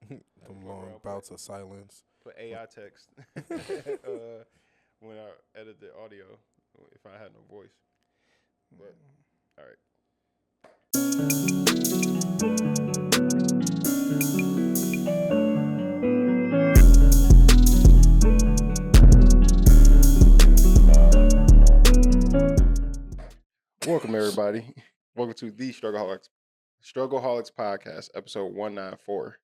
Them long bouts of silence. Put AI text when I edit the audio if I had no voice. But all right. Welcome everybody. Welcome to the Struggleaholics Podcast, episode 194.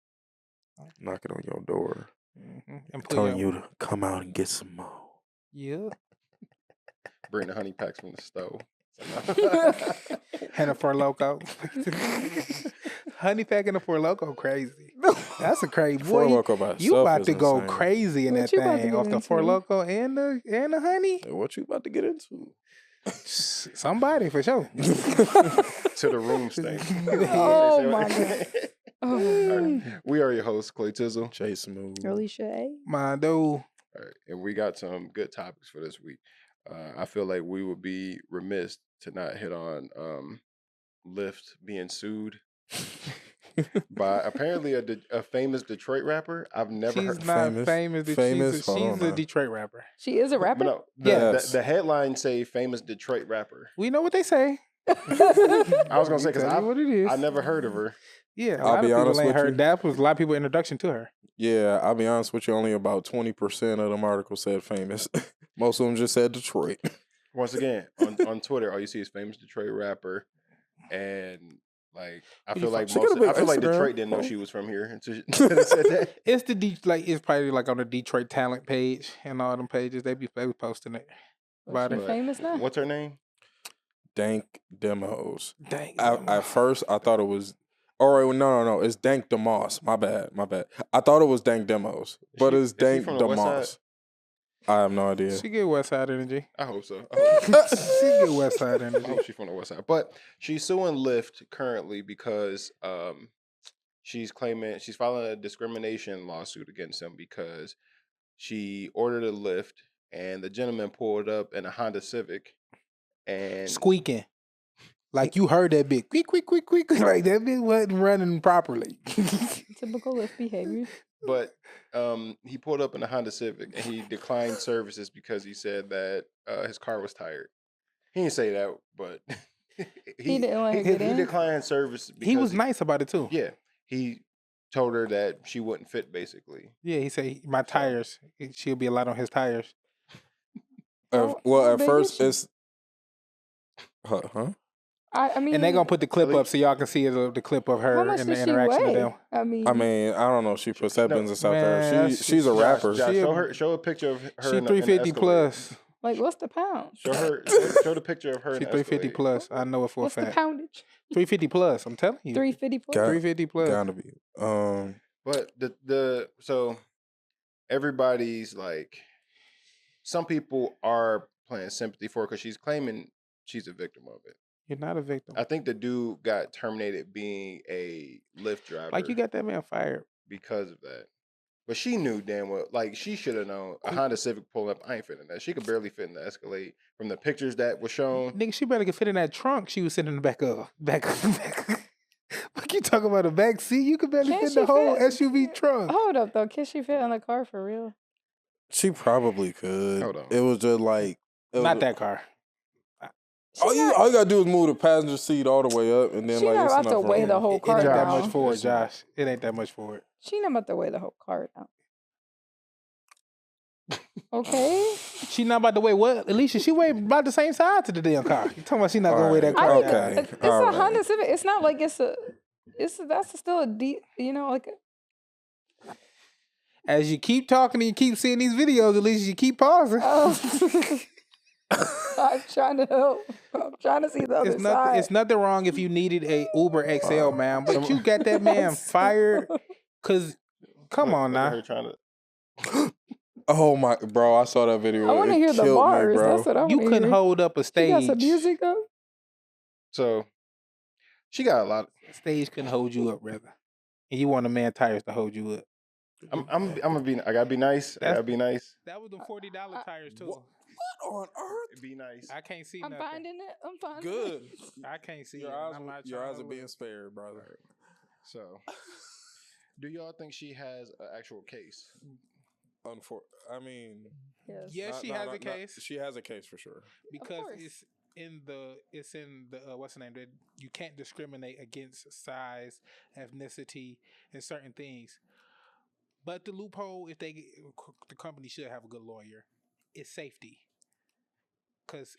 Knocking on your door. And Telling you to come out and get some more. Yeah. Bring the honey packs from the stove. And a Four Loko. Honey pack and a Four Loko, crazy. That's a crazy Four boy. Loko by You itself about is to go insane. crazy in What that you about to thing get off the Four into? Loko and the honey. What you about to get into? Somebody for sure. To the room stink. Oh my God. All right. We are your hosts, Clay Tizzle. Jay Smooth. Alicia A. Mondo. All right. And we got some good topics for this week. I feel like we would be remiss to not hit on Lyft being sued by apparently a famous Detroit rapper. I've never She's heard. not famous. She's a Detroit rapper. She is a rapper? No, Yes. the headlines say famous Detroit rapper. We know what they say. I was gonna say because Tell you what it is. I never heard of her. Yeah, a I'll lot be of honest people ain't with heard you. that. Was a lot of people introduction to her. Yeah, I'll be honest with you. Only about 20% of them articles said famous. Most of them just said Detroit. Once again, on Twitter, all you see is famous Detroit rapper, and like I feel like She could've been Instagram. Detroit didn't know she was from here until she said that. It's it's probably like on the Detroit talent page and all them pages. They be posting it. About She it. famous now? What's her name? Dank Demoss. Dang. At first, I thought it was. All right, no. It's Dank Demoss. My bad. I thought it was Dank Demoss, but it's Is she Dank from the West Demoss. Side? I have no idea. She get West Side energy. I hope so. She get West Side I energy. hope she's from the West Side. But she's suing Lyft currently because she's filing a discrimination lawsuit against him because she ordered a Lyft and the gentleman pulled up in a Honda Civic and Squeaking. Like you heard that bit. Quick. Like that bit wasn't running properly. Typical Lyft behavior. but he pulled up in a Honda Civic and he declined services because he said that his car was tired. He didn't say that, but He didn't let her get he in? declined service. He was because nice about it too. Yeah, he told her that she wouldn't fit. Basically, Yeah, he said my tires. She'll be a lot on his tires. How Well, at big first is she? it's. Huh? I mean, And they're gonna put the clip up so y'all can see the clip of how her much and the does she interaction with weigh? them. I mean, I mean, I don't know. She puts that business out Man, there. She's a Josh, rapper. Josh, show a picture of her. She in the 350 Escalade. plus. like, what's the pound? Show the picture of her. She in the 350 Escalade. plus. I know it for a What's the fact. poundage? 350 plus. I'm telling you. 350 plus? Got- 350 plus. Gotta be. But so everybody's like, some people are playing sympathy for her because she's claiming she's a victim of it. You're not a victim. I think the dude got terminated being a Lyft driver. Like you got that man fired. because of that. But she knew damn well, like she should have known. A Honda Civic pull up, I ain't fitting that. She could barely fit in the Escalade from the pictures that were shown. Nigga, she better get fit in that trunk she was sitting in the back of. Like you talking about a back seat? You could barely Can fit she the whole fit? SUV trunk. Hold up, though. Can she fit in the car for real? She probably could. Hold on. It was just like. Not that car. All you gotta do is move the passenger seat all the way up, and then She like not it's about to enough weigh room. the whole It car ain't that down. much for it, Josh. It ain't that much for it. She not about to weigh the whole car down. Okay. She not about to weigh what? Alicia, she weigh about the same size to the damn car. You talking about she not gonna weigh that I car? need Okay. to, it's all a right. Honda Civic. It's not like that's still a deep, like As you keep talking and you keep seeing these videos, Alicia, you keep pausing. I'm trying to help. I'm trying to see the other side. It's nothing wrong if you needed a Uber XL, man, but you got that man fired. Cause come on Look at now. her trying to. Oh my, bro! I saw that video. I want to It hear the killed me, bars. bro. That's what I want You to couldn't hear. hold up a She stage. got some music though. So she got a lot. Stage couldn't hold you up, brother. And you want a man tires to hold you up. I'm gonna be. I gotta be nice. I gotta be nice. That was the $40 tires too. What on earth? Be nice. I can't see I'm nothing. finding it. I'm finding Good. it. I can't see Your it. eyes, I'm not your trying eyes to are being look. spared, brother. So Do y'all think she has an actual case? I mean, Yes. Yes, she has a case she has a case for sure. because course. it's in the what's the name, that you can't discriminate against size, ethnicity, and certain things. But the loophole, if the company should have a good lawyer, is safety. Because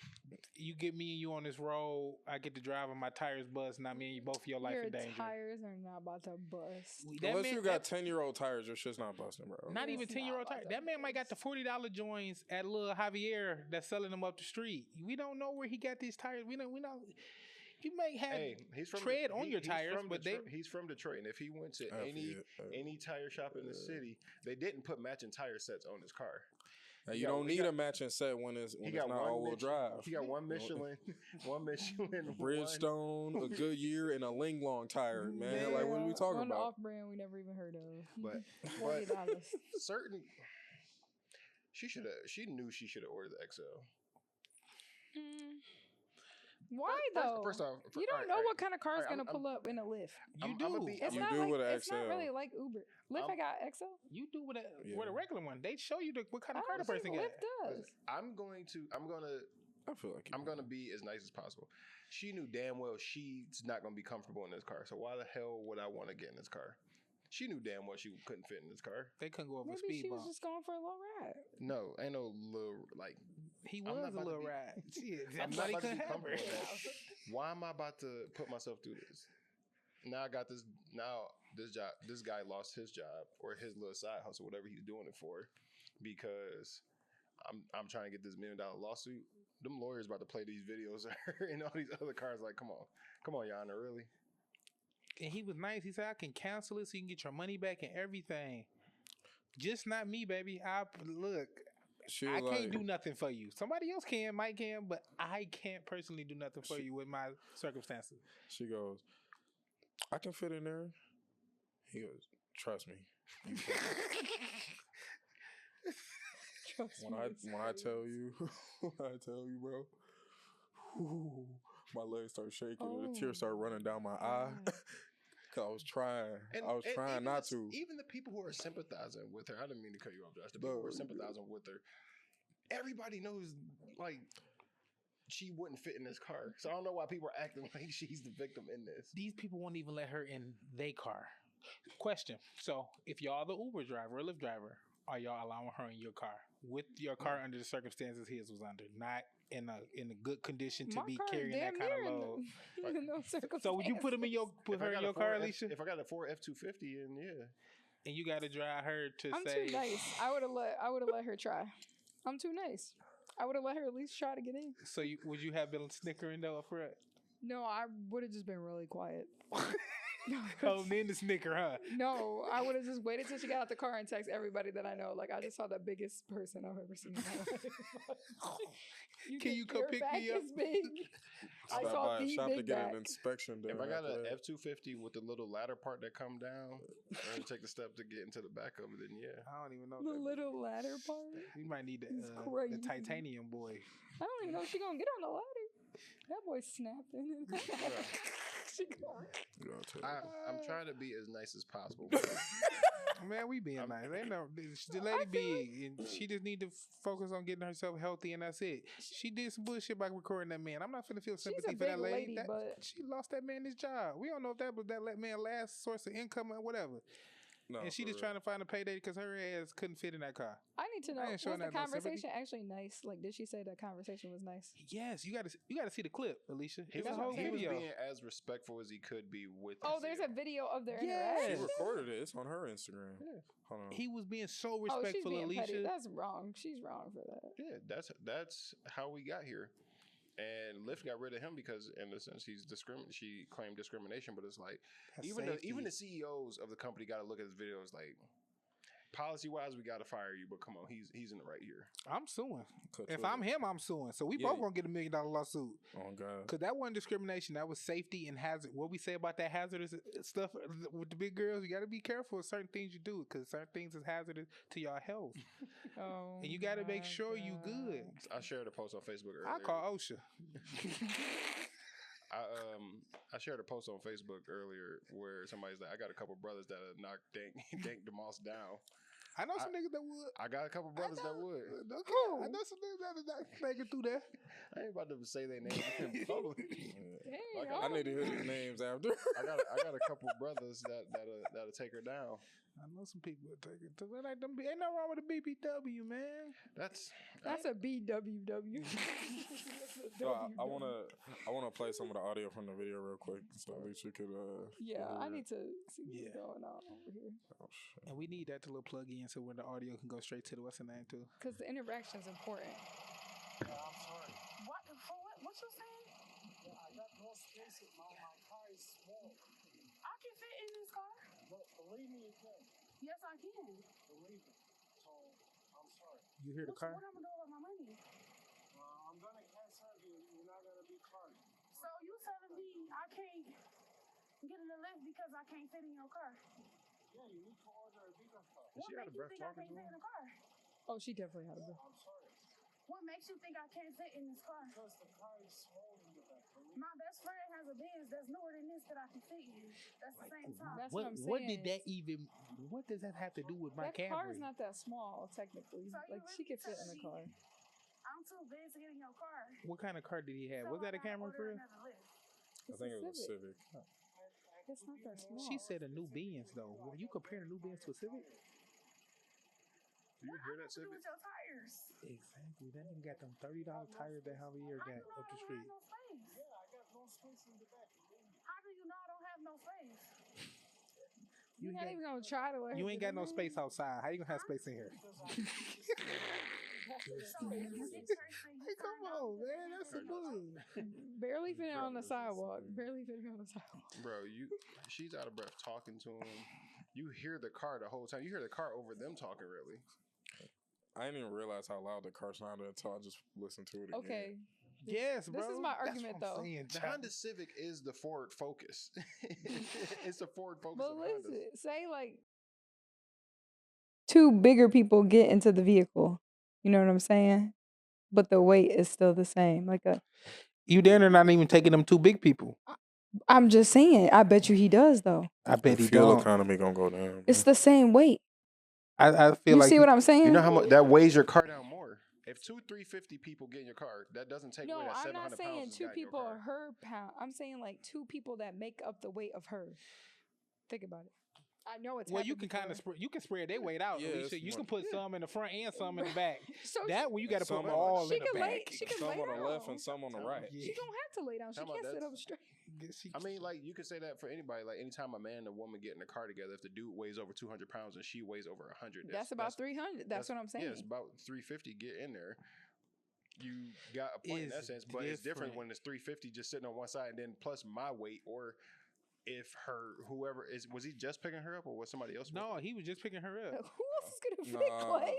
you get me and you on this road, I get to drive and my tires bust, not me and you, both of your life Your in danger. tires are not about to bust. Unless you got 10-year-old tires, your shit's not busting, bro. Not even It's 10-year-old not tires. about That man might got the $40 joints at Lil Javier that's selling them up the street. We don't know where he got these tires. We know. You may have tread on your tires, but he's from Detroit, and if he went to any tire shop in the city, they didn't put matching tire sets on his car. Now, you don't need a matching set when it's not all-wheel drive. He got one Michelin, Bridgestone, a Goodyear, and a Ling Long tire, man. Like, what are we talking one about? off-brand we never even heard of. But $40. she knew she should have ordered the XL. Why though? First off, you don't know what kind of car is gonna pull up in a Lyft. you do. It's You not do like with a it's not XL. really like Uber. Lyft, I got XL. You do with a regular one. They show you what kind I of car the don't think person got. Lyft does. I'm gonna be as nice as possible. She knew damn well she's not gonna be comfortable in this car. So why the hell would I want to get in this car? She knew damn well she couldn't fit in this car. They couldn't go over a Maybe speed she was bump. just going for a little ride. No, ain't no little like. He I'm was not a about to little be- ride. Shit, I'm not somebody about to couldn't be have her. comfortable with that. Why am I about to put myself through this? Now I got this. Now this job. This guy lost his job or his little side hustle, whatever he's doing it for, because I'm trying to get this $1 million lawsuit. Them lawyers about to play these videos and all these other cars. Like, come on, Your Honor, really? And he was nice. He said, I can cancel it so you can get your money back and everything. Just not me, baby. I can't do nothing for you. Somebody else might can, but I can't personally do nothing for you with my circumstances. She goes, I can fit in there. He goes, trust me. When I tell you, bro, my legs start shaking and the tears start running down my eye. Cause I was trying not to. Even the people who are sympathizing with her, I didn't mean to cut you off, Josh. The people who are sympathizing with her, everybody knows, like, she wouldn't fit in this car. So I don't know why people are acting like she's the victim in this. These people won't even let her in their car. Question. So if y'all the Uber driver or Lyft driver, are y'all allowing her in your car? With your car under the circumstances his was under, not in a good condition to My be car carrying that damn kind of near in load. in those So would you put him in put her in your car, Alicia? If I got a Ford F-250, and yeah. And you got to drive her to I'm say, too nice. I would have let her try. I'm too nice. I would have let her at least try to get in. So would you have been snickering though up front? No, I would have just been really quiet. Holding in the snicker, huh? No, I would have just waited till she got out the car and text everybody that I know. Like, I just saw the biggest person I've ever seen in my life. Can you come pick me up? Is big. I Stop saw by a the shop to big get back. an inspection done. If I got after an that. F-250 with the little ladder part that come down, and take the step to get into the back of it, then yeah. I don't even know. The that. little ladder part. You might need It's the crazy. titanium boy. I don't even know if she gonna get on the ladder. That boy snapping. She going. I'm trying to be as nice as possible. Man, we being nice. Ain't no the lady big, and she just need to focus on getting herself healthy, and that's it. She did some bullshit by recording that man. I'm not finna feel sympathy for that lady. But She lost that man his job. We don't know if that was that man last source of income or whatever. No, and she just trying to find a payday because her ass couldn't fit in that car. I need to know, I ain't was showing the that no sympathy. conversation actually nice? Like, did she say the conversation was nice? Yes, you got to see the clip, Alicia. He It's a was, whole he was video. being as respectful as he could be with. Oh, there's a video of their Yes. She interaction. recorded it. It's on her Instagram. Yeah. Hold on. He was being so Oh, she's respectful, being petty. Alicia. That's wrong. She's wrong for that. Yeah, that's how we got here. And Lyft got rid of him because, in a sense, she claimed discrimination. But it's like, That's even the CEOs of the company got to look at this video. It's like, policy wise, we got to fire you. But come on, he's in the right here. I'm suing. Cut If to I'm it. him, I'm suing. So we Yeah. both gonna get $1 million lawsuit. Oh God. Cause that wasn't discrimination. That was safety and hazard. What we say about that hazardous stuff with the big girls, you got to be careful with certain things you do, because certain things is hazardous to your health, Oh, and you got to make sure you good. I shared a post on Facebook earlier. I call OSHA. I shared a post on Facebook earlier where somebody's like, I got a couple brothers that knocked Dank Demoss down. I know some niggas that would. I got a couple brothers that would. Okay, I know some niggas that would make it through there. I ain't about to say their names in public. I need to hear these names after. I got a couple brothers that'll take her down. I know some people would take it too. Like them, ain't nothing wrong with a BBW, man. That's a BWW. So I wanna play some of the audio from the video real quick, so at least you could. Yeah, I hear it. need to see what's going on over here. Oh, shit. And we need that to little plug in so when the audio can go straight to the what's the name too. Because the interaction is important. I'm sorry. What? What you saying? Yeah, I got no space in my car is small. I can fit in this car. But believe me, you can. Yes, I can. Believe me. So, I'm sorry. You hear the car? What I'm gonna do with my money? I'm gonna cancel you. You're not gonna be carded. So you telling me I can't get in the Lyft because I can't fit in your car? Yeah, you need to order a bigger car. Is she out of breath talking to fit him? in the car? Oh, she definitely had a Yeah, breath. I'm sorry. What makes you think I can't fit in this car? Because the car is small in the back. My best friend has a Benz that's newer than this that I can fit in. That's the same time. That's what I'm saying. What did that even? What does that have to do with my That car Camry? is not that small, technically. So you Like, she really could fit in the car. telling I'm too big to get in your car. What kind of car did he have? So Was that a I gotta Camry order for real? another Lyft. I think it was a Civic. It's not that small. She said a new Benz though. Were you comparing a new Benz to a Civic? Do you hear that, What do Civic? with your tires? Exactly. That nigga got them $30 tires that Javier How got you know up I the don't street. have no space? Yeah, I got no space in the back. Believe me. How do you know I don't have no space? You're not even going to try to let her You ain't get got no in. space outside. How you gonna have space in here? So you get thirsty, you Come find out on, that they man. have That's no a space. move. Barely fitting on the Brothers is sidewalk. insane. Barely fitting on the sidewalk. Bro, she's out of breath talking to him. You hear the car the whole time. You hear the car over them talking, really. I didn't even realize how loud the car sounded until I just listened to it again. Okay. Yes, bro. This is my That's argument, what I'm though. saying, The child. Honda Civic is the Ford Focus. It's the Ford Focus But of Hondas. listen, say like two bigger people get into the vehicle. You know what I'm saying? But the weight is still the same. Like You there? They're not even taking them two big people. I'm just saying. I bet you he does though. I bet The he fuel don't. economy gonna go down. It's the same weight. I feel You like see what I'm saying? You know how much that weighs your car down more? If 350 people get in your car, that doesn't take No, away that I'm 700 not saying pounds. two people are her pound. I'm saying like two people that make up the weight of her. Think about it. I know it's well, you happened can kind of before. you can spread their weight out. Yeah, Alicia. it's You can more- put some in the front and some in the back. So That one you got to put Some all she in the can lay. back. She can Some lay on the left down. and some on the right. Yeah. She don't have to lay down. She How about can't sit that? up straight. I mean, like you could say that for anybody. Like anytime a man and a woman get in a car together, if the dude weighs over 200 pounds and she weighs over 100, That's about 300. That's what I'm saying. Yeah, it's about 350. Get in there. You got a point in that It's sense, but it's different different. when it's 350 just sitting on one side and then plus my weight, or if whoever is, was he just picking her up or was somebody else? with No, her? he was just picking her Who up. else is gonna fit Nah. Clay?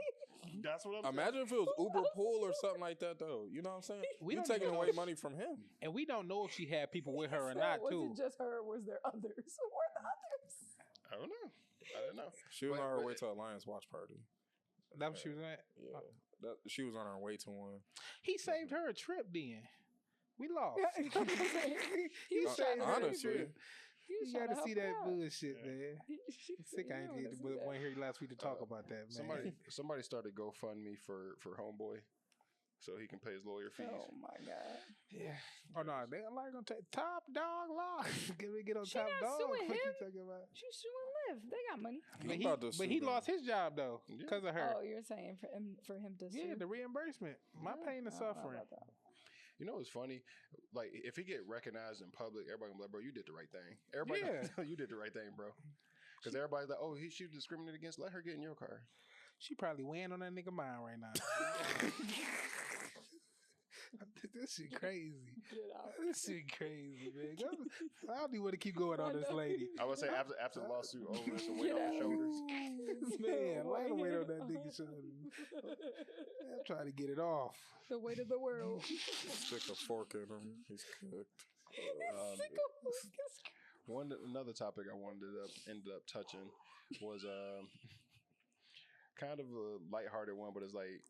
That's what I'm saying. Imagine if it was Uber Pool or something like that, though. You know what I'm saying? We You don't taking even know away if- money from him. And we don't know if she had people with her or So not, was too. it just her or was there others? Who were the others? I don't know. I don't know. She was But- on her but- way to Alliance watch party. That's what she was at. Yeah, she was on her way to one. He saved her a trip then. We lost. He was saved trying to her a honestly. trip. He was You trying got to help see her that out. bullshit, man. She- I'm sick. I you ain't wanna did, see but that. wasn't here last week to talk about that, man. Somebody started GoFundMe for Homeboy, so he can pay his lawyer fees. Oh my god. Yeah. Oh no, they like gonna take Top Dog Law. Can we get on She Top not Dog? suing What you him. talking about? She's suing Lyft. They got money. But about to but sue he them. lost his job though Yeah. because of her. Oh, you're saying for him to Yeah, sue? the reimbursement. My Really? pain and I don't know suffering. about that. You know what's funny? Like if he get recognized in public, everybody gonna be like, "Bro, you did the right thing." Everybody, Yeah. you did the right thing, bro. Because everybody's like, "Oh, she discriminated against. Let her get in your car." She probably weighing on that nigga mind right now. This shit crazy. Get out. This shit crazy, man. I don't even want to keep going on this lady. I would say after the lawsuit over, it's a weight off your shoulders. Man, light a weight on that nigga's shoulders. I'm trying to get it off. The weight of the world. Stick a fork in him. He's cooked. Another topic I ended up touching was kind of a lighthearted one, but it's like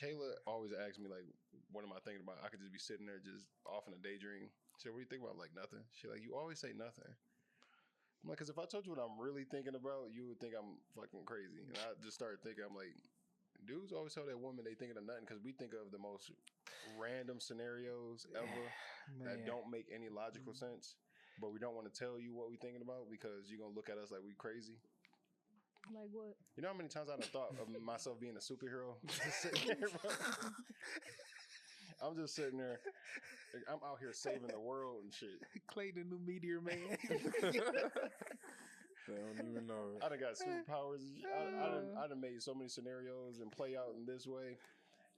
Kayla always asks me like, what am I thinking about? I could just be sitting there just off in a daydream. She said, what do you think about? Like, nothing. She like, you always say nothing. I'm like, because if I told you what I'm really thinking about, you would think I'm fucking crazy. And I just started thinking, I'm like, dudes always tell that woman they thinking of nothing because we think of the most random scenarios ever that don't make any logical sense. But we don't want to tell you what we thinking about because you're going to look at us like we crazy. Like what? You know how many times I done thought of myself being a superhero? Just sitting there, bro. I'm just sitting there. I'm out here saving the world and shit. Clay the new Meteor Man. They don't even know. I done got superpowers. I done made so many scenarios and play out in this way.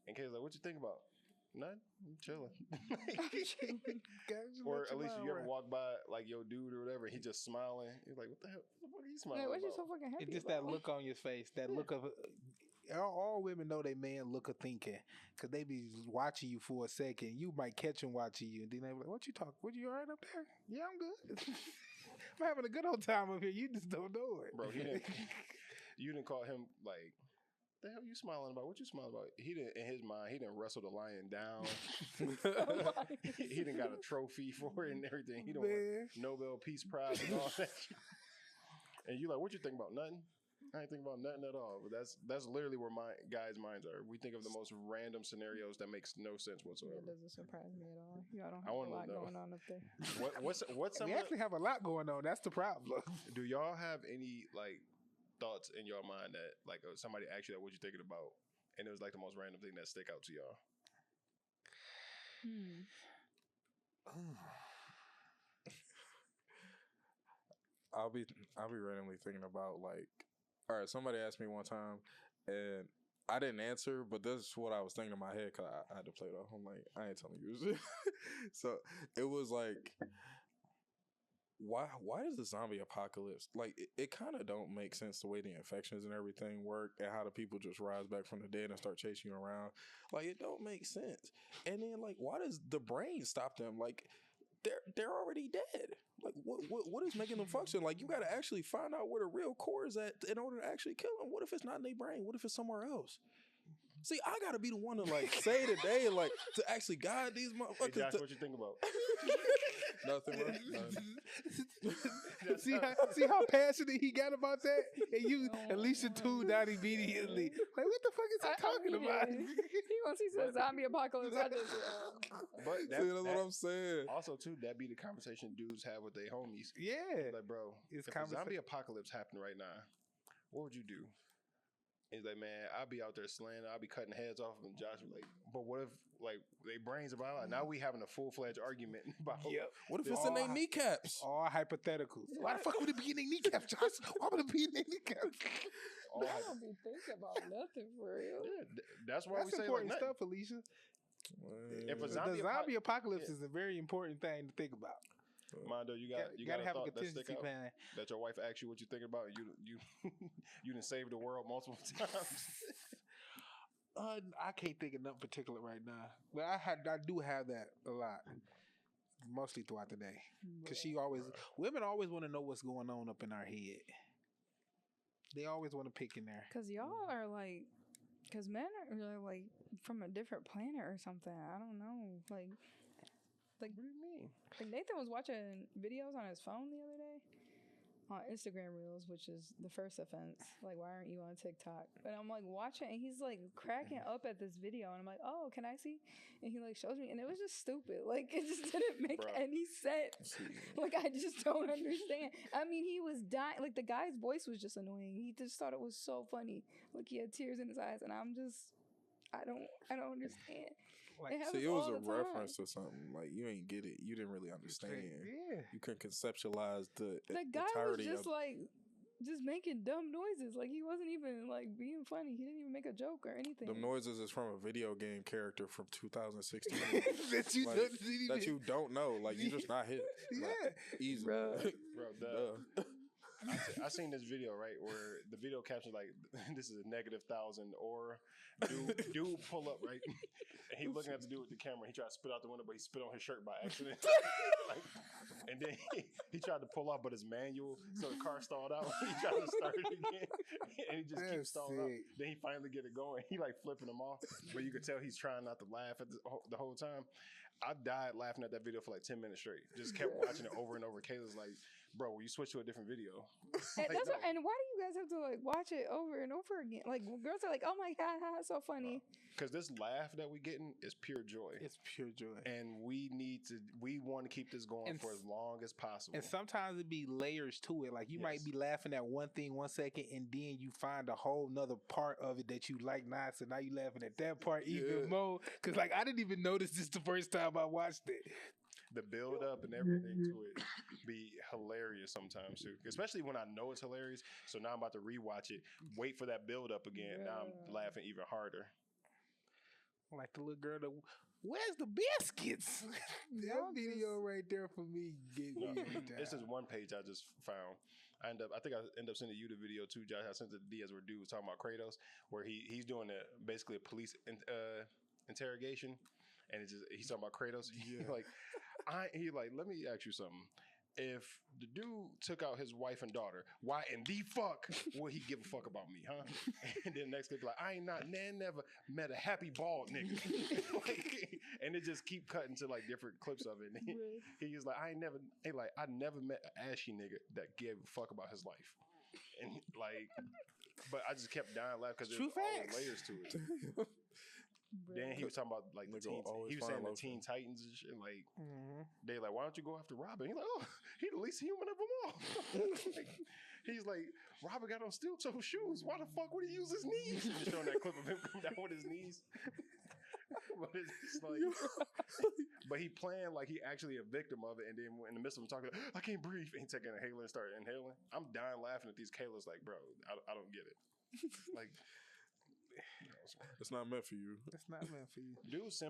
And Kay's like, what you think about? Nothing. I'm chilling. Or at least you ever walk by like your dude or whatever, he just smiling. You're like, what the hell? What the fuck are you smiling Like, what about? you so fucking happy It's just about? that look on your face, that look of all women know they man look of thinking because they be watching you for a second. You might catch them watching you, and then they be like, "What you talk? What you all right up there? Yeah, I'm good. I'm having a good old time up here. You just don't know it, Bro, you didn't call him like, the hell you smiling about? What you smiling about? He didn't, in his mind, he didn't wrestle the lion down. He didn't got a trophy for it and everything. He don't want Nobel Peace Prize and all that shit. And you like, what you think about? Nothing. I ain't think about nothing at all. But that's literally where my guys' minds are. We think of the most random scenarios that makes no sense whatsoever. It doesn't surprise me at all. Y'all don't I have a wanna lot know. going on up there. What's some We actually have a lot going on. That's the problem. do y'all have any like thoughts in your mind that like somebody asked you that what you thinking about and it was like the most random thing that stick out to y'all? I'll be randomly thinking about like, all right, somebody asked me one time and I didn't answer, but this is what I was thinking in my head because I had to play it off. I'm like, I ain't telling you. So it was like, why is the zombie apocalypse like it kind of don't make sense the way the infections and everything work and how the people just rise back from the dead and start chasing you around, like it don't make sense. And then like why does the brain stop them? Like they're already dead. Like what is making them function? Like you got to actually find out where the real core is at in order to actually kill them. What if it's not in their brain? What if it's somewhere else? See, I gotta be the one to like say the day, like to actually guide these motherfuckers. Hey Josh, what you think about? Nothing, bro. Nothing. see how passionate he got about that, and you Alicia tuned out immediately. Like, what the fuck is he talking about? Once he said zombie apocalypse, I just But See, that's what I'm saying. Also, too, that be the conversation dudes have with their homies. Yeah, Like, bro, It's if a zombie apocalypse happened right now, what would you do? He's like, man, I'll be out there slaying. I'll be cutting heads off. And Josh was like, but what if, like, they brains about? Now we having a full-fledged argument about. What if it's in their kneecaps? all hypotheticals. Why the fuck would it be in their kneecaps, Josh? Why would it be in their kneecaps? I don't be thinking about nothing for real. Yeah, that's why That's we say important like stuff, Alicia. If a The zombie apocalypse is a very important thing to think about. Mondo, you Gotta got have a thought that stick contingency out plan. that your wife asked you what you thinking about. You didn't save the world multiple times. I can't think of nothing particular right now, but I do have that a lot, mostly throughout the day, because women always want to know what's going on up in our head. They always want to pick in there. Cause y'all are like, cause men are like from a different planet or something. I don't know, like. What do you mean? Like Nathan was watching videos on his phone the other day on Instagram Reels, which is the first offense. Like, why aren't you on TikTok? And I'm like watching, and he's like cracking up at this video, and I'm like, oh, can I see? And he like shows me, and it was just stupid. Like, it just didn't make any sense. Like, I just don't understand. I mean, he was dying. Like, the guy's voice was just annoying. He just thought it was so funny. Like, he had tears in his eyes, and I'm just. I don't understand. See, it was a reference to something. Like, you ain't get it. You didn't really understand. Yeah. You couldn't conceptualize the guy was just of like, just making dumb noises. Like, he wasn't even like being funny. He didn't even make a joke or anything. The noises is from a video game character from 2016 that you don't know. Like, you just not hit. Yeah, like, easy. Bro, Bro, I seen this video, right, where the video captions like, this is a -1,000 aura. Dude pull up, right? And he looking at the dude with the camera. He tried to spit out the window, but he spit on his shirt by accident. And then he tried to pull off, but his manual, so the car stalled out. He tried to start it again, and he just keeps That's stalling out. sick. Then he finally get it going. He like flipping them off, but you could tell he's trying not to laugh at the whole time. I died laughing at that video for like 10 minutes straight. Just kept watching it over and over. Kayla's like, bro, will you switch to a different video? And, Like, no. and why do you guys have to like watch it over and over again? Like girls are like, oh my god, it's so funny. Because this laugh that we getting is pure joy. It's pure joy. And we want to keep this going for as long as possible. And sometimes it be layers to it. Like you might be laughing at one thing 1 second, and then you find a whole nother part of it that you like not. So now you laughing at that part even more. Because like I didn't even notice this the first time I watched it. The build up and everything to it be hilarious sometimes too. Especially when I know it's hilarious. So now I'm about to rewatch it, wait for that build up again. Now I'm laughing even harder. Like the little girl that, where's the biscuits? That video right there for me gave me every time. This is one page I just found. I think I end up sending you the video too, Josh. I sent it to Diaz where dude was talking about Kratos, where he's doing basically a police interrogation, and he's talking about Kratos. He like, let me ask you something. If the dude took out his wife and daughter, why in the fuck would he give a fuck about me, huh? And then next clip like, I ain't never met a happy bald nigga. And it just keep cutting to like different clips of it. And he's like, I never met an ashy nigga that gave a fuck about his life. And like, but I just kept dying laughing because there's all layers to it. Then he was talking about like he was saying the Teen Titans and shit. Like they like, why don't you go after Robin? He's like, oh, he the least human of them all. He's like, Robin got on steel toe shoes. Why the fuck would he use his knees? Just showing that clip of him come down with his knees. But it's like, but he playing like he actually a victim of it. And then in the midst of him talking, I can't breathe. And he taking an inhaler and start inhaling. I'm dying laughing at these Kayla's like, bro, I don't get it. Like. It's not meant for you. It's not meant for you. Dude's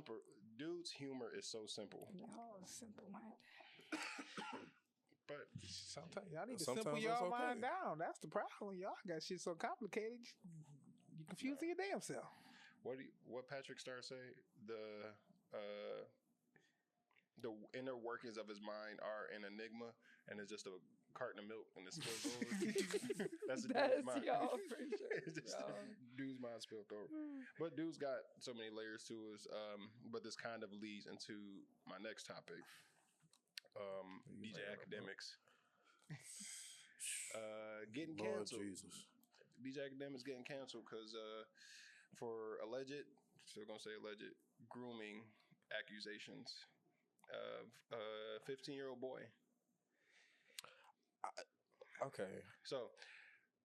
humor is so simple. Oh, simple minded. But sometimes y'all need to simple y'all mind down. That's the problem. Y'all got shit so complicated. You confusing your damn self. What Patrick Star say? The inner workings of his mind are an enigma, and it's just a carton of milk and it spills over. That's dude's mind. Y'all for sure. It's just dude's mind spilled over. But dude's got so many layers to us. But this kind of leads into my next topic. DJ Akademiks. Getting canceled. Jesus. DJ Akademiks getting canceled because for still gonna say alleged, grooming accusations of a 15-year-old boy. Okay. So,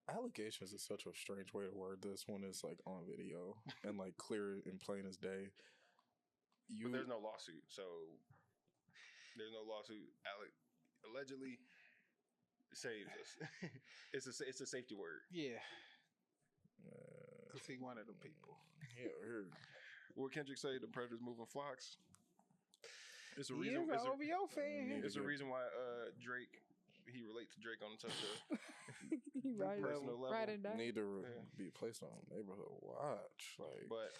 allegations is such a strange way to word this when it's like on video and like clear and plain as day. But there's no lawsuit, so there's no lawsuit. Allegedly saves us. It's a safety word. Yeah. Because he wanted them people. Yeah. What Kendrick say? The Predators moving flocks. It's a He reason. is an OVO fan. It's a reason why Drake. He relates to Drake on such a personal level. Need to be placed on neighborhood watch. But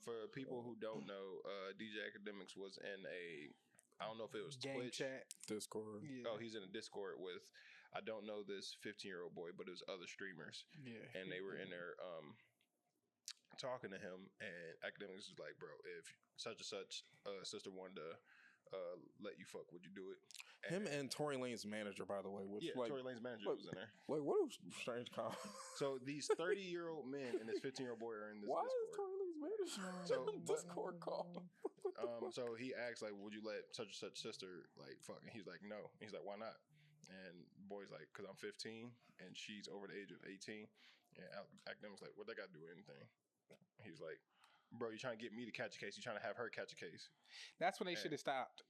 for people who don't know, DJ Akademiks was in I don't know if it was Game Twitch, chat, Discord. Yeah. Oh, he's in a Discord with, I don't know this 15-year-old boy, but it was other streamers. Yeah, and they were in there talking to him, and Akademiks was like, "Bro, if such and such sister wanted to let you fuck, would you do it?" And Tory Lane's manager, by the way, which Tory Lane's manager was in there. Like, what a strange comment. So these 30-year-old men and this 15-year-old boy are in this Discord. Why is Tory Lane's manager in Discord call? So he asked, like, would you let such and such sister, like, fuck? And he's like, no. He's like, why not? And boy's like, because I'm 15 and she's over the age of 18. And Akademiks like, what that got to do with anything? He's like, bro, you trying to get me to catch a case. You trying to have her catch a case. That's when they should have stopped.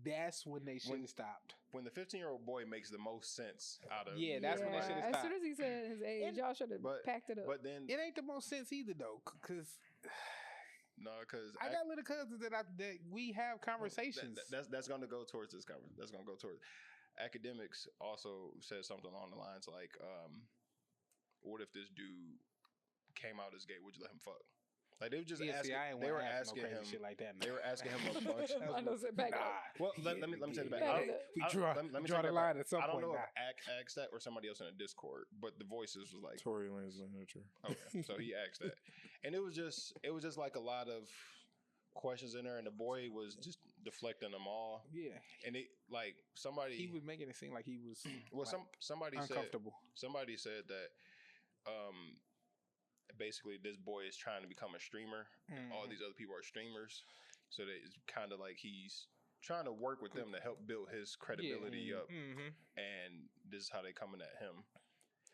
That's when they should have stopped. When the 15-year-old boy makes the most sense out of... Yeah, that's when they should have stopped. As soon as he said his age, y'all should have packed it up. But then... It ain't the most sense either, though, because... No, because... I got little cousins that we have conversations. That's going to go towards this conversation. That's going to go towards... Academics also said something along the lines like, "What if this dude came out as gay? Would you let him fuck?" Like they were just Yeah, asking. see, I ain't They want were to ask no asking crazy him. shit like that. They were asking him a bunch. I know, sit back up. Well, let me take it back. Back I it don't- up. We I- draw, let me draw take the that line back. at some I don't point. know Nah. if Ack asked that or somebody else in the Discord, but the voices was like, Tory Lane's signature. okay, so he asked that, and it was just like a lot of questions in there, and the boy was just deflecting them all, Yeah, and it like somebody he was making it seem like he was well like, somebody uncomfortable. said that basically this boy is trying to become a streamer. All these other people are streamers, so that it's kind of like he's trying to work with them to help build his credibility up, and this is how they coming at him.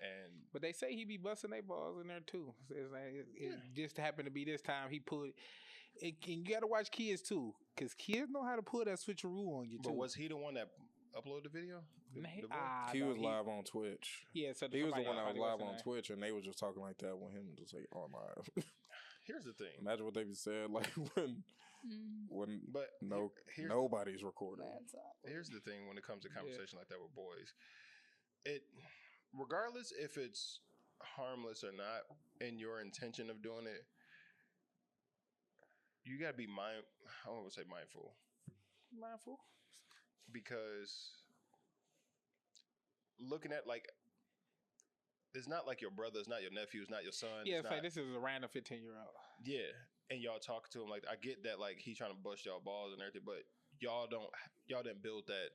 And But they say he be busting their balls in there too. So it's like, it just happened to be this time he put. And you got to watch kids too, because kids know how to put that switcheroo on you too. but was he the one that uploaded the video? The boy? He was live on Twitch. Yeah, so He was the somebody one that was probably live wasn't on there. Twitch, and they was just talking like that with him, just like on live. Here's the thing. Imagine what they be said like when But here's nobody's recording. That's all. here's the thing when it comes to conversation like that with boys. It regardless if it's harmless or not, and your intention of doing it, you gotta be I don't want to say mindful because looking at like it's not like your brother, it's not your nephew, it's not your son. Yeah, it's it's not, like this is a random 15-year-old. yeah, and y'all talk to him like I get that like he trying to bust y'all balls and everything, but y'all didn't build that.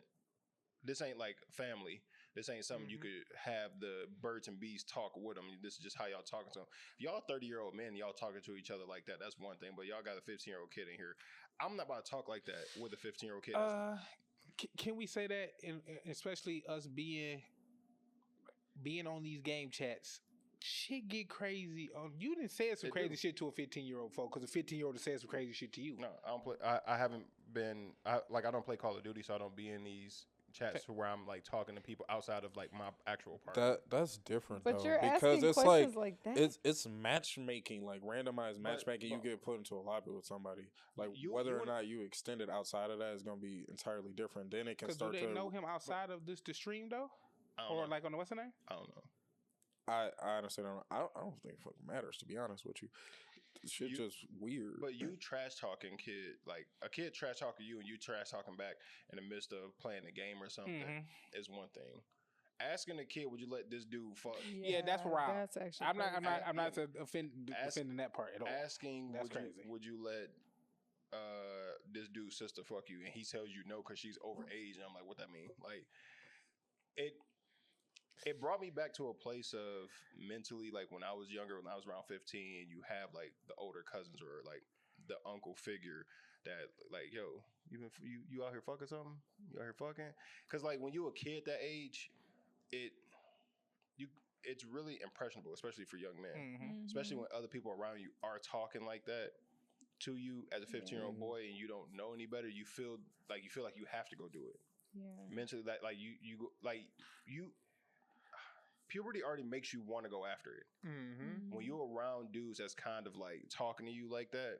This ain't like family. This ain't something you could have the birds and bees talk with them. This is just how y'all talking to them. If y'all 30-year-old men, y'all talking to each other like that, that's one thing. But y'all got a 15-year-old kid in here. I'm not about to talk like that with a 15-year-old kid. Can we say that, especially us being on these game chats, shit get crazy. You didn't say some crazy shit to a 15-year-old folk because a 15-year-old said some crazy shit to you. No, I don't play. I haven't been. I don't play Call of Duty, so I don't be in these chats where I'm like talking to people outside of like my actual partner. That's different But though, you're because asking it's questions like that? it's matchmaking, like randomized matchmaking. You but- get put into a lobby with somebody, like You- whether you or wanna- not you extend it outside of that is going to be entirely different. Then it can Because do start they to know him outside of the stream though, I don't or know. like on the what's the name? I don't know. I honestly don't. I don't think it fucking matters, to be honest with you. Shit just weird. But you trash talking kid, like a kid trash talking you and you trash talking back in the midst of playing a game or something is one thing. Asking a kid, would you let this dude fuck? Yeah, that's wild. That's actually. I'm not crazy. offending that part at all. Asking, That's crazy. would you let this dude's sister fuck you? And he tells you no because she's over age. And I'm like, what that mean? Like, it brought me back to a place of mentally, like when I was younger, when I was around 15, you have like the older cousins or like the uncle figure that like, yo, you out here fucking something? You out here fucking? Because like when you a kid that age, it's really impressionable, especially for young men, especially when other people around you are talking like that to you as a 15-year-old boy and you don't know any better. You feel like you have to go do it. Yeah. Mentally, like you puberty already makes you want to go after it. When you're around dudes that's kind of like talking to you like that,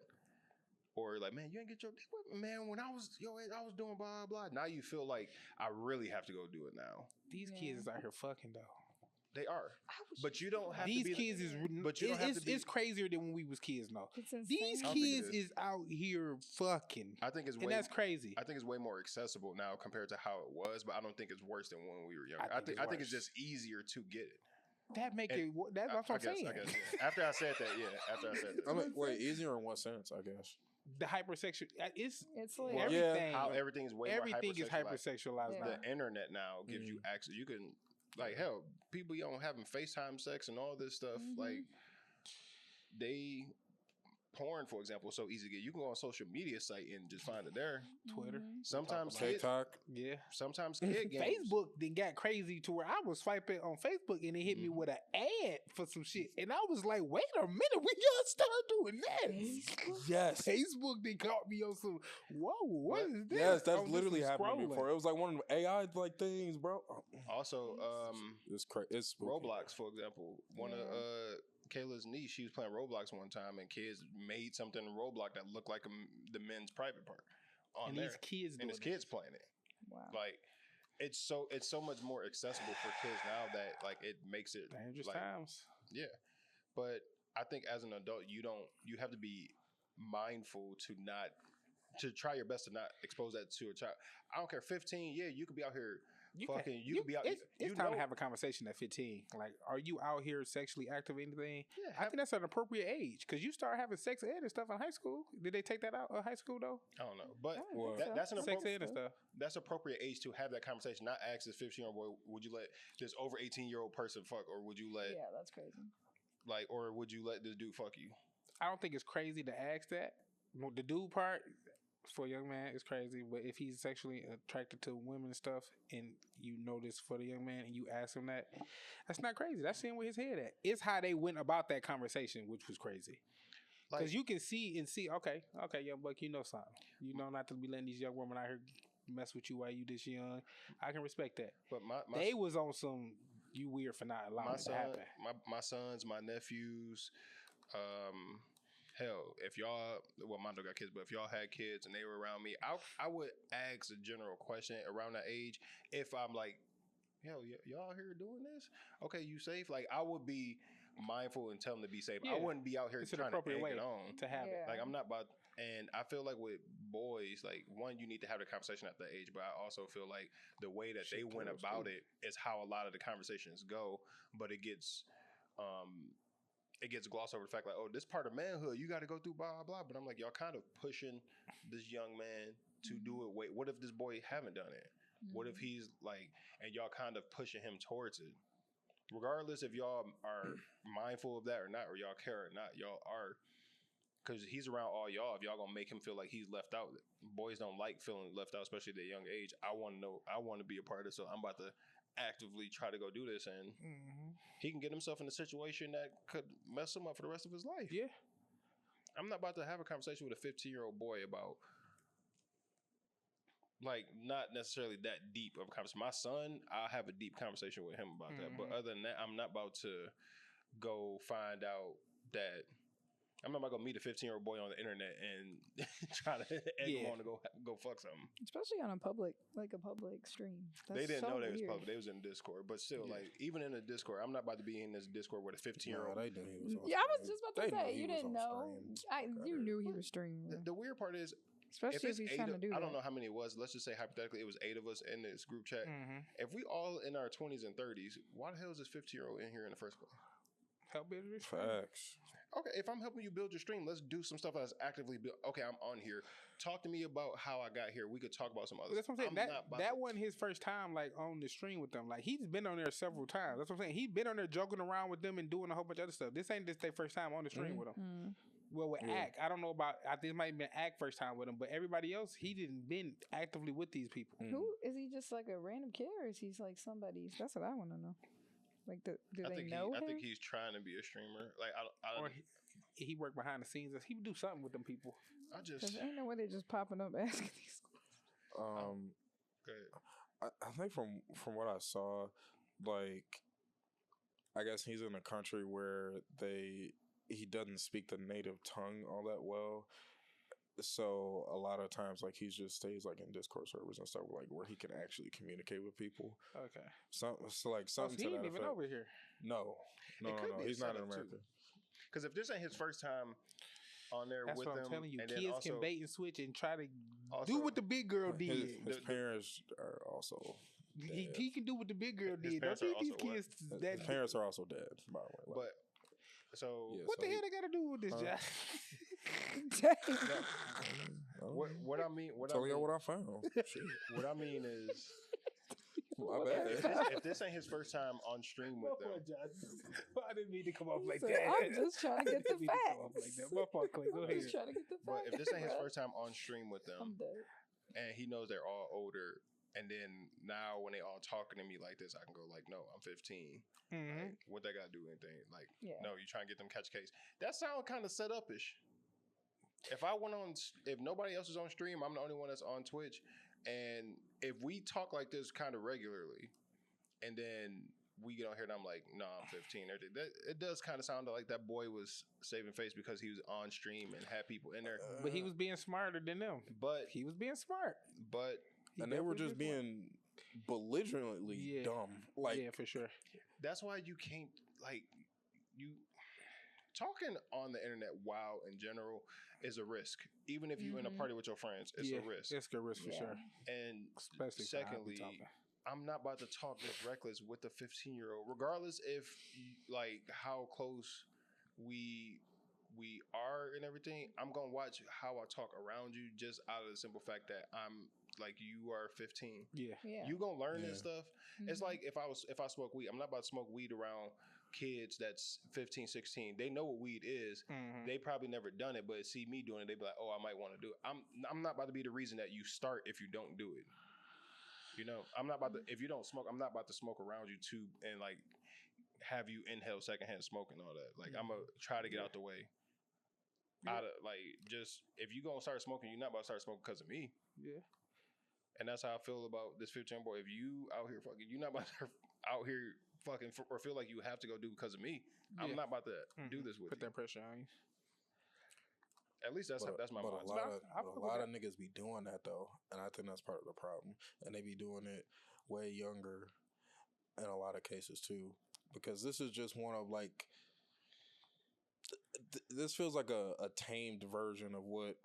or like, man, you ain't get your dick whipped, man. When I was doing blah blah. Now you feel like I really have to go do it now. These kids is out here fucking though. They are, but you don't have These to be. kids is, but you don't have to be. It's crazier than when we was kids. No, It's insane. these I don't think it kids is out here fucking. I think it's and way. that's crazy. I think it's way more accessible now compared to how it was, but I don't think it's worse than when we were younger. I I think it's worse. just easier to get it. That make it. That's what I'm saying. I guess, yeah. After I said that, I mean, wait, easier in what sense? I guess. The hypersexual. It's like everyththing. How everything is way everything more is hypersexualized. Yeah. now. The internet now gives you access. You can like hell. People having FaceTime sex and all this stuff. Like they porn, for example, is so easy to get. You can go on social media site and just find it there. Twitter, Sometimes TikTok. yeah. Sometimes kid games. Facebook then got crazy to where I was swiping on Facebook and it hit me with an ad for some shit, and I was like, "Wait a minute, we gotta start doing that." Yes. Facebook then caught me on some. Whoa, what is this? Yes, I that's was literally just happened scrolling. before. It was like one of the AI like things, bro. Also, It's spooky. Roblox, for example, one of Kayla's niece, she was playing Roblox one time, and kids made something in Roblox that looked like the men's private part on And there. these kids and doing his kids playing it. Wow. Like it's so much more accessible for kids now that like it makes it Dangerous like times. yeah. But I think as an adult, you have to be mindful to try your best to not expose that to a child. I don't care. 15, yeah, you could be out here fucking. You could be out. It's time to have a conversation at 15. Like, are you out here sexually active or anything? Yeah, I think that's an appropriate age because you start having sex ed and stuff in high school. Did they take that out of high school though? I don't know, but don't think so. that's an Sex ed and stuff. That's appropriate age to have that conversation. Not ask this 15-year-old boy, would you let this over 18-year-old person fuck, or would you let Yeah, that's crazy. like, or would you let this dude fuck you? I don't think it's crazy to ask that. The dude part for a young man is crazy, but if he's sexually attracted to women and stuff, and you know this for the young man, and you ask him that's not crazy. That's seeing where his head at. It's how they went about that conversation, which was crazy. Because you can see, okay, young buck, you know something. You know not to be letting these young women out here mess with you while you this young. I can respect that. But they was on some, you weird for not allowing it to happen. My sons, my nephews, hell, if y'all, well, mine don't got kids, but if y'all had kids and they were around me, I would ask a general question around that age. If I'm like, hell, y'all here doing this? Okay, you safe? Like, I would be mindful and tell them to be safe. I wouldn't be out here trying to egg it on. To have it. Like, I'm not about, and I feel like with boys, like, one, you need to have the conversation at that age, but I also feel like the way that they went about it is how a lot of the conversations go, but it gets glossed over the fact like, oh, this part of manhood, you got to go through blah, blah, blah. But I'm like, y'all kind of pushing this young man to do it. Wait, what if this boy haven't done it? What if he's like, and y'all kind of pushing him towards it? Regardless if y'all are mindful of that or not, or y'all care or not, y'all are, because he's around all y'all. If y'all gonna make him feel like he's left out, boys don't like feeling left out, especially at a young age. I want to know, I want to be a part of it, so I'm about to actively try to go do this, and he can get himself in a situation that could mess him up for the rest of his life. Yeah. I'm not about to have a conversation with a 15-year-old boy about, like, not necessarily that deep of a conversation. My son, I'll have a deep conversation with him about that. But other than that, I'm not about to go find out that, I'm not going to meet a 15-year-old boy on the internet and try to egg him on to go fuck something. Especially on a public stream. That's they didn't so know they was weird. public. They was in Discord. But still, like, even in a Discord, I'm not about to be in this Discord with a 15-year-old. They knew he was on I was just about to They say, knew he you was didn't on know. stream. You knew he was streaming. The weird part is, Especially if he's trying to do that. I don't know how many it was. Let's just say hypothetically it was 8 of us in this group chat. If we all in our 20s and 30s, why the hell is this 15-year-old in here in the first place? Help build your Facts. Okay, if I'm helping you build your stream, let's do some stuff that's actively built. Okay, I'm on here. Talk to me about how I got here. We could talk about some other stuff. That's what I'm saying. That wasn't his first time like on the stream with them. Like, he's been on there several times. That's what I'm saying. He's been on there joking around with them and doing a whole bunch of other stuff. This ain't just their first time on the stream with them. Well, with Ak, I don't know about. I think it might have been Ak first time with him, but everybody else, he didn't been actively with these people. Who is he? Just like a random kid, or is he like somebody's? That's what I want to know. Like, do they know him? I think he's trying to be a streamer. Like, or he worked behind the scenes. He would do something with them people. Because ain't no way they just popping up asking these. Good. I think from what I saw, like, I guess he's in a country where he doesn't speak the native tongue all that well. So a lot of times, like, he just stays like in Discord servers and stuff, like where he can actually communicate with people. Okay. Something to he that ain't even effect. over here. No. He's not in America. Because if this ain't his first time on there that's with what them, I'm telling you. and Kids then also, can bait and switch and try to do what the big girl did. His parents are also. He can do what the big girl did. Don't parents are think these also kids. His parents are also dead, by the way. But so what the hell they got to do with this job? What I mean, telling you what I found. What I mean is, my bad. If this ain't his first time on stream with them, I didn't mean to come off like that. I'm just trying to get the facts. My fault, Clay. Go ahead. I'm just trying to get the facts. But if this ain't his first time on stream with them, I'm dead. and he knows they're all older, and then now when they all talking to me like this, I can go like, no, I'm 15. Like, what they got to do anything? Like, no, you trying to get them catch case. That sound kind of set up-ish. If nobody else is on stream, I'm the only one that's on Twitch. And if we talk like this kind of regularly, and then we get on here and I'm like, no, I'm 15. It does kind of sound like that boy was saving face because he was on stream and had people in there. But he was being smarter than them. But he was being smart. But and they were just being belligerently Yeah. dumb. Like, yeah, for sure. That's why you can't you talking on the internet while in general is a risk. Even if you in a party with your friends, it's yeah, a risk. it's good risk for Yeah. sure. And Especially for how I be secondly, talking. I'm not about to talk this reckless with the 15-year-old, regardless if like how close we are and everything. I'm gonna watch how I talk around you, just out of the simple fact that I'm like you are 15. Yeah. Yeah. You gonna learn Yeah. this stuff. It's like if I smoke weed, I'm not about to smoke weed around kids that's 15, 16. They know what weed is. Mhm. They probably never done it, but see me doing it, they be like, oh, I might want to do it. I'm not about to be the reason that you start if you don't do it. You know, I'm not about to, if you don't smoke, I'm not about to smoke around you too and like have you inhale secondhand smoke and all that. Like I'm gonna try to get out the way. Yeah. Out of like just if you gonna start smoking, you're not about to start smoking because of me. Yeah. And that's how I feel about this 15 boy. If you out here fucking, you're not about to out here fucking or feel like you have to go do because of me. Yeah. I'm not about to do this with Put you. that pressure on you. At least that's my but mindset. a lot of I but fuck a with lot that. of niggas be doing that though, and I think that's part of the problem. And they be doing it way younger in a lot of cases too, because this is just one of like this feels like a tamed version of what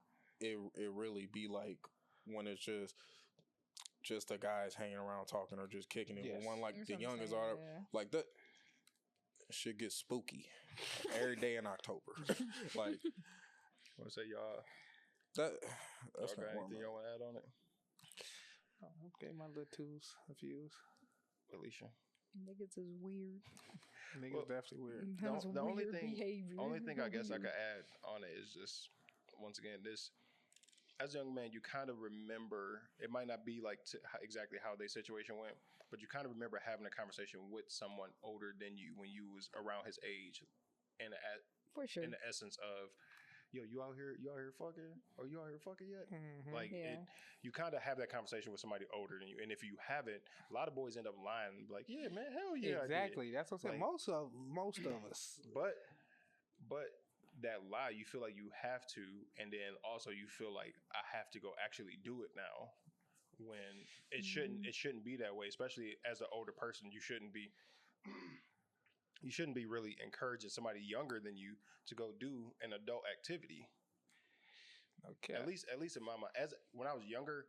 it really be like when it's just the guys hanging around talking or just kicking it. Yes. When one like That's the what I'm youngest saying, are yeah. like that shit gets spooky every day in October. Like Want to say y'all that. That's got not one. anything y'all want to add on it, Oh, okay, my little twos, a fews. Alicia? Niggas is weird. Niggas Well, definitely weird. That's The only weird thing, behavior. I guess I could add on it is just once again this. As a young man, you kind of remember. It might not be like exactly how their situation went, but you kind of remember having a conversation with someone older than you when you was around his age, and For sure. in the essence of, yo, you out here fucking, or you out here fucking yet? Mhm. Like Yeah. you kind of have that conversation with somebody older than you, and if you haven't, a lot of boys end up lying and be like, yeah, man, hell yeah, Exactly. That's what I'm saying. Like- most of us. but that lie, you feel like you have to, and then also you feel like I have to go actually do it now. When it shouldn't be that way. Especially as an older person, you shouldn't be really encouraging somebody younger than you to go do an adult activity. Okay. At least in my mind, as when I was younger,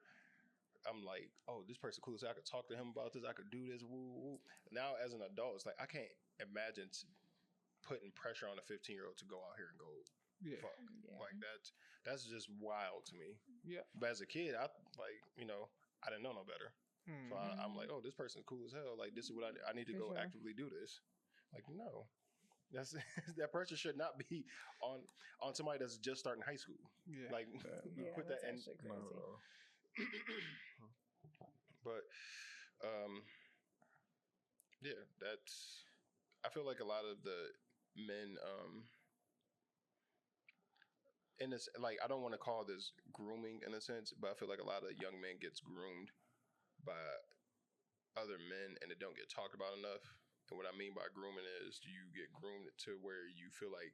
I'm like, oh, this person cool, so I could talk to him about this. I could do this. Woo, woo. Now, as an adult, it's like I can't imagine putting pressure on a 15-year-old to go out here and go Yeah. fuck. Yeah. Like that's just wild to me. Yeah. But as a kid, I I didn't know no better. So Mhm. I'm like, oh, this person's cool as hell. Like this is what I need to For go sure. actively do this. Like no, that's that pressure should not be on somebody that's just starting high school. Yeah. Like Yeah, put that's that in. actually crazy. But yeah, that's. I feel like a lot of the men, in this, like I don't want to call this grooming in a sense, but I feel like a lot of young men gets groomed by other men and it don't get talked about enough. And what I mean by grooming is you get groomed to where you feel like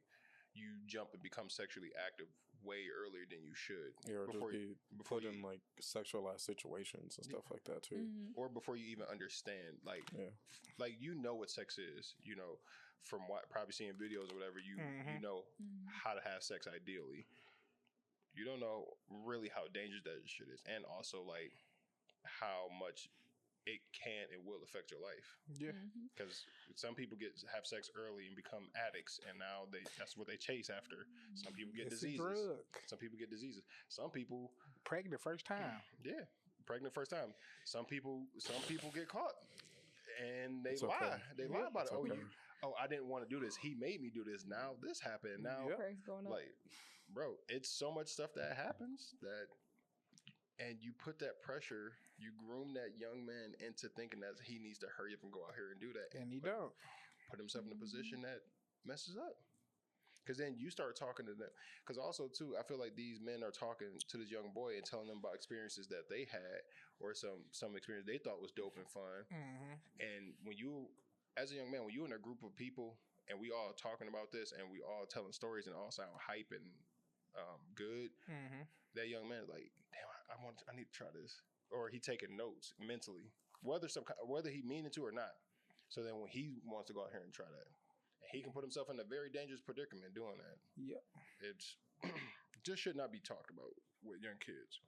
you jump and become sexually active way earlier than you should. Yeah, or before just be before put you, in like sexualized situations and stuff like that too. Mhm. or before you even understand, like Yeah. like you know what sex is, you know, from what probably seeing videos or whatever, you know how to have sex ideally. You don't know really how dangerous that shit is, and also like how much it can and will affect your life. Yeah. Because some people have sex early and become addicts, and now that's what they chase after. Some people get It's a diseases. drug. Some people get diseases. Some people, Pregnant first time. yeah, pregnant first time. Some people get caught and they It's lie. okay. They lie about It's it. okay. I didn't want to do this. He made me do this. Now this happened. Now, Yep. Price going up. like, bro, it's so much stuff that happens that, and you put that pressure, you groom that young man into thinking that he needs to hurry up and go out here and do that, And he put, don't. put himself in a position that messes up. Because then you start talking to them. Because also too, I feel like these men are talking to this young boy and telling them about experiences that they had, or some experience they thought was dope and fun. And when you, as a young man, when you're in a group of people and we all talking about this and we all telling stories and all sound hype and good, that young man is like, damn, I need to try this. Or he taking notes mentally. whether he meaning to or not. So then when he wants to go out here and try that, and he can put himself in a very dangerous predicament doing that. Yep. It's just should not be talked about with young kids.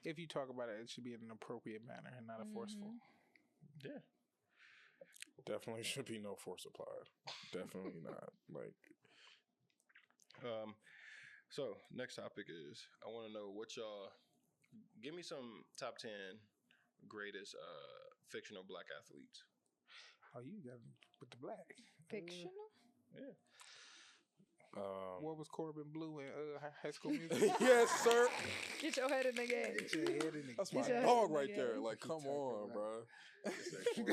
If you talk about it, it should be in an appropriate manner and not a forceful. Yeah. Definitely should be no force applied. Definitely not. Like, so next topic is I want to know what y'all give me some top 10 greatest fictional black athletes. Oh, you got with the black Fictional? Yeah. What was Corbin Blue in High School Music? yes, sir. Get your head in the game. Get your head in the That's game. my Yeah. dog right Yeah. there. Like, come talking on, about? bro.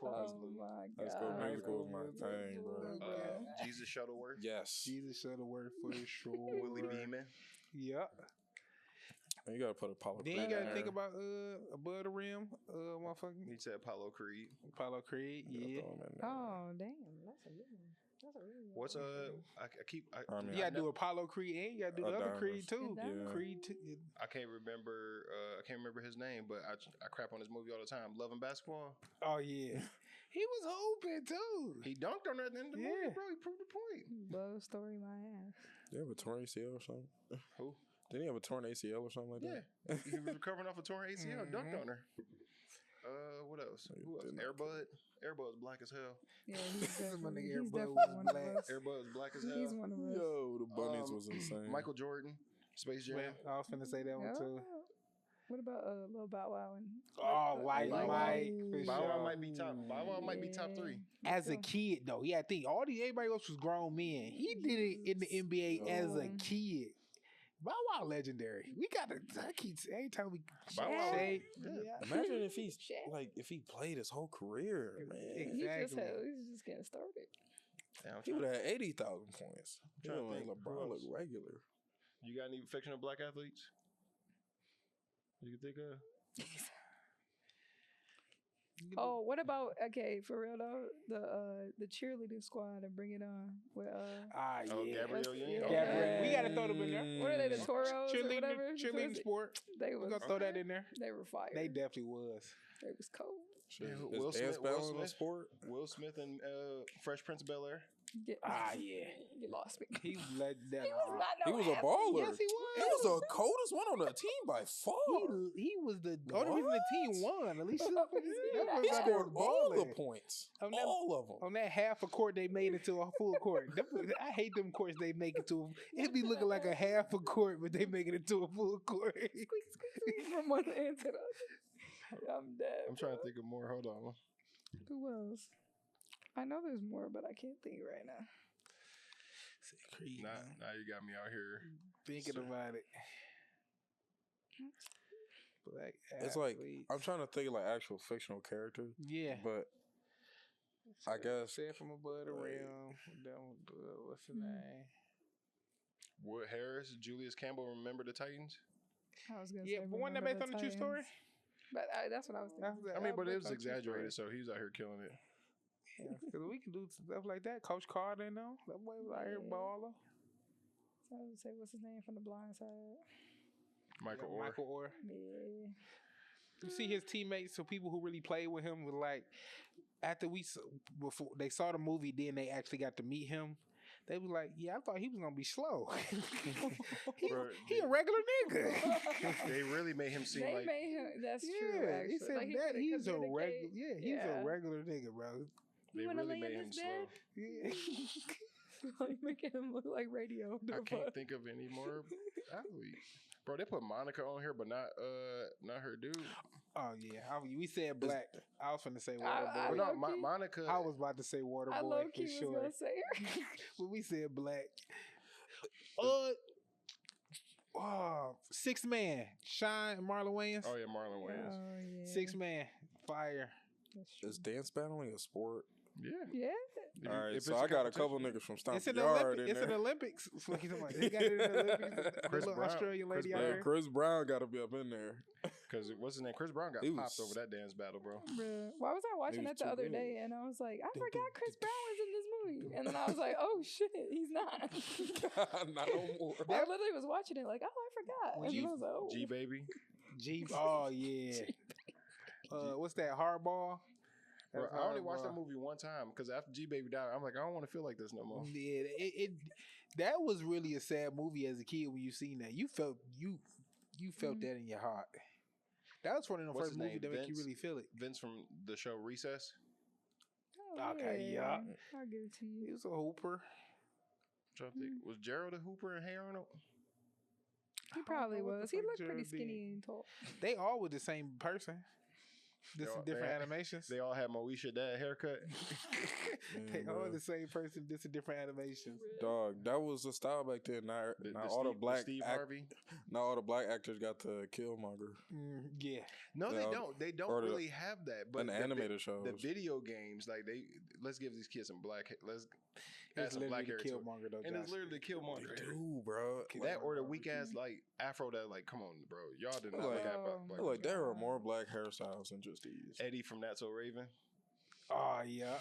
Oh my god. Let's go musical was my thing, bro. Jesus Shuttleworth. Yes. Jesus Shuttleworth for sure. Willie Beeman. Yep. You gotta put Apollo Then Creed you in gotta think there. about Above the Rim, motherfucking He said Apollo Creed. Apollo Creed. You gotta Yeah. throw him in there. Oh damn, that's a good one. That's a really good What's one. I mean, You gotta do Apollo Creed and you gotta do the other Adonis. Creed too. Adonis. Yeah. Creed 2. I can't remember his name, but I crap on his movie all the time. Love and Basketball. Oh yeah. He was open too. He dunked on that at the end of the movie, Yeah. bro. He proved the point. Love story my ass. Did he have a torn ACL or something? Who? Didn't he have a torn ACL or something like Yeah. that? He was recovering off a torn ACL, dunked on her. What else? He Who else? did not. Airbud. Airbud's black as hell. Yeah, he's My definitely, nigga he's Airbud definitely was one black. of us. Airbud's black as hell. He's one of us. Yo, the bunnies was insane. Michael Jordan, Space Jam. Man, I was finna say that one too. Oh. What about Lil Bow Wow and Oh, White Bow Wow. Mike. For Bow Wow sure. might be top. Bow Wow might be top 3. As a kid, though, he had to think everybody else was grown men. He did it in the NBA as a kid. Bow Wow legendary. We got to every time we Bow Wow. say, Imagine if he's Shaq. like if he played his whole career, man. Exactly. He's just getting started. Damn, I'm He trying- would have had 80,000 points. He Trying to would make think, who LeBron look else? regular. You got any fictional black athletes? You can think of? Oh, what about for real though? The cheerleading squad and Bring It On with yeah. Gabrielle Union. Yeah. Gabrielle. We gotta throw them in there. what are they, the Toros or whatever? Cheerleading sport. They We're was gonna throw that in there. They were fire. They definitely was. They was cold. Shit. Yeah, Is Will dance Smith- battling Will a Smith. sport? Will Smith and Fresh Prince of Bel-Air. Yeah. You lost me. He led that. He was not He no was a athlete. baller. Yes, he was. He was the coldest one on the team by far. He was the only reason the team won. At least He that scored was all the balling. points. On that- All of them. On that half a court, they made it to a full court. I hate them courts they make it to. It be looking like a half a court, but they make it to a full court. Squeak, squeak, squeak from one end to the other. I'm dead. I'm trying to think of more. Hold on. Who else? I know there's more, but I can't think right now. Creed, Now you got me out here. thinking about it. Black It's like athletes. I'm trying to think of like actual fictional characters, Yeah. but I guess Said from above the rim. What's his name? Wood Harris, Julius Campbell. Remember the Titans? I was gonna Yeah, say but wasn't that Remember based on the a true story? Titans. But that's what I was thinking. I mean, but it was exaggerated, so he was out here killing it. Yeah, because we can do stuff like that. Coach Carter, that boy was out here Yeah. baller. So I would say, what's his name from the Blind Side? Michael Orr. Michael Orr. Yeah. You see his teammates, so people who really played with him were like, after before they saw the movie, then they actually got to meet him. They was like, yeah, I thought he was gonna be slow. Bro, he a regular nigga. They really made him seem They like made him. That's true. Yeah, Actually, he said like, that could he's a communicate. regular. Yeah, he's a regular nigga, bro. they You wanna really lay in made him this slow. bed? Yeah. Like making him look like radio. I can't think of any more athletes. Bro, they put Monica on here, but not her dude. Oh yeah, we said black. I was finna say I Waterboy. But no, low-key- Monica. I was about to say I Waterboy low for key was sure. gonna say her. But we said black. 6 Man, Shine and Marlon Wayans. Oh yeah, Marlon Wayans. Oh yeah. 6 Man, fire. That's true. is dance battling a sport? Yeah. Yeah. If All right, if so it's I got a couple competition. niggas from It's Stomp in Yard the in It's in the there. Olympics. What you talking about? They got it in the Olympics. The Chris little Brown. Australian Chris lady out Brown. there. Chris Brown got to be up in there. Because what's his name? Chris Brown got He popped was- over that dance battle, bro. Bruh. Why was I watching was that the too other good. day and I was like, I Dun, forgot dun, Chris dun, Brown was in this movie. And then I was like, oh shit, he's not. Not no more. I literally was watching it like, oh, I forgot. And then I was like, oh. G baby. G. Oh yeah. what's that? Hardball. Bro, That's I only watched that Hardball. movie one time because after G Baby died, I'm like, I don't want to feel like this no more. Yeah, that was really a sad movie as a kid when you seen that. You felt that in your heart. That was one of the What's first his movies name? that make you Vince? really feel it. Vince from the show Recess. Oh, Okay, yeah. I'll give it to He you. was a hooper. I'm trying to think. Was Gerald a Hooper and Hey Arnold? He I don't probably know what the was. He fuck looked pretty Gerald did. skinny and tall. They all were the same person. Just in different animations. They all had Moesha dad haircut. They all bro. the same person, just in different animations. Dog, that was the style back then. Not all the black Steve Harvey. Not all the black actors got the Killmonger. Yeah. No, Yeah, they don't. They don't or the- really have that. But in the animated shows. the video games, like let's give these kids some black. Let's add It's some black literally hair to it. Killmonger though, And it's Josh. literally Killmonger. Dude, bro. That or the weak ass like afro that like, come on, bro. Y'all did not Like- have Oh, black. Like there are more black hairstyles than just these. Eddie from That's So Raven. Oh, yeah.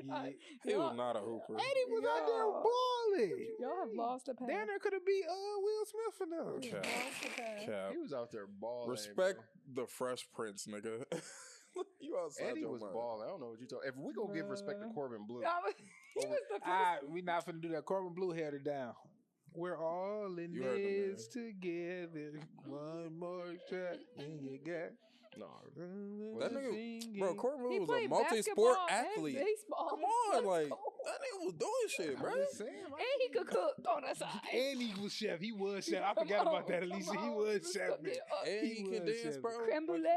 Yeah. He was not a hooper. Eddie was out there Y'all- balling. Y'all have lost a path. Down there could have beat Will Smith for them. You Cap. have lost a path. Cap. He was out there balling. Respect bro. the Fresh Prince, nigga. You outside Eddie your was mind. balling. I don't know what you talking. If we gonna give respect to Bruh. Corbin Blue, He was the first. We not finna do that. Corbin Blue held it down. We're all in You heard the this together. One more shot and you got. no. That nigga, bro, Corbin He Blue was a played multi-sport basketball and athlete. baseball. Come on, Let's like go. that nigga was doing shit, bro. I'm just saying, man. And he could cook on the side. And he was chef. He was chef. I forgot about that, Alicia. He was chef. Man. And he can was dance, chef. bro. Creme brulee?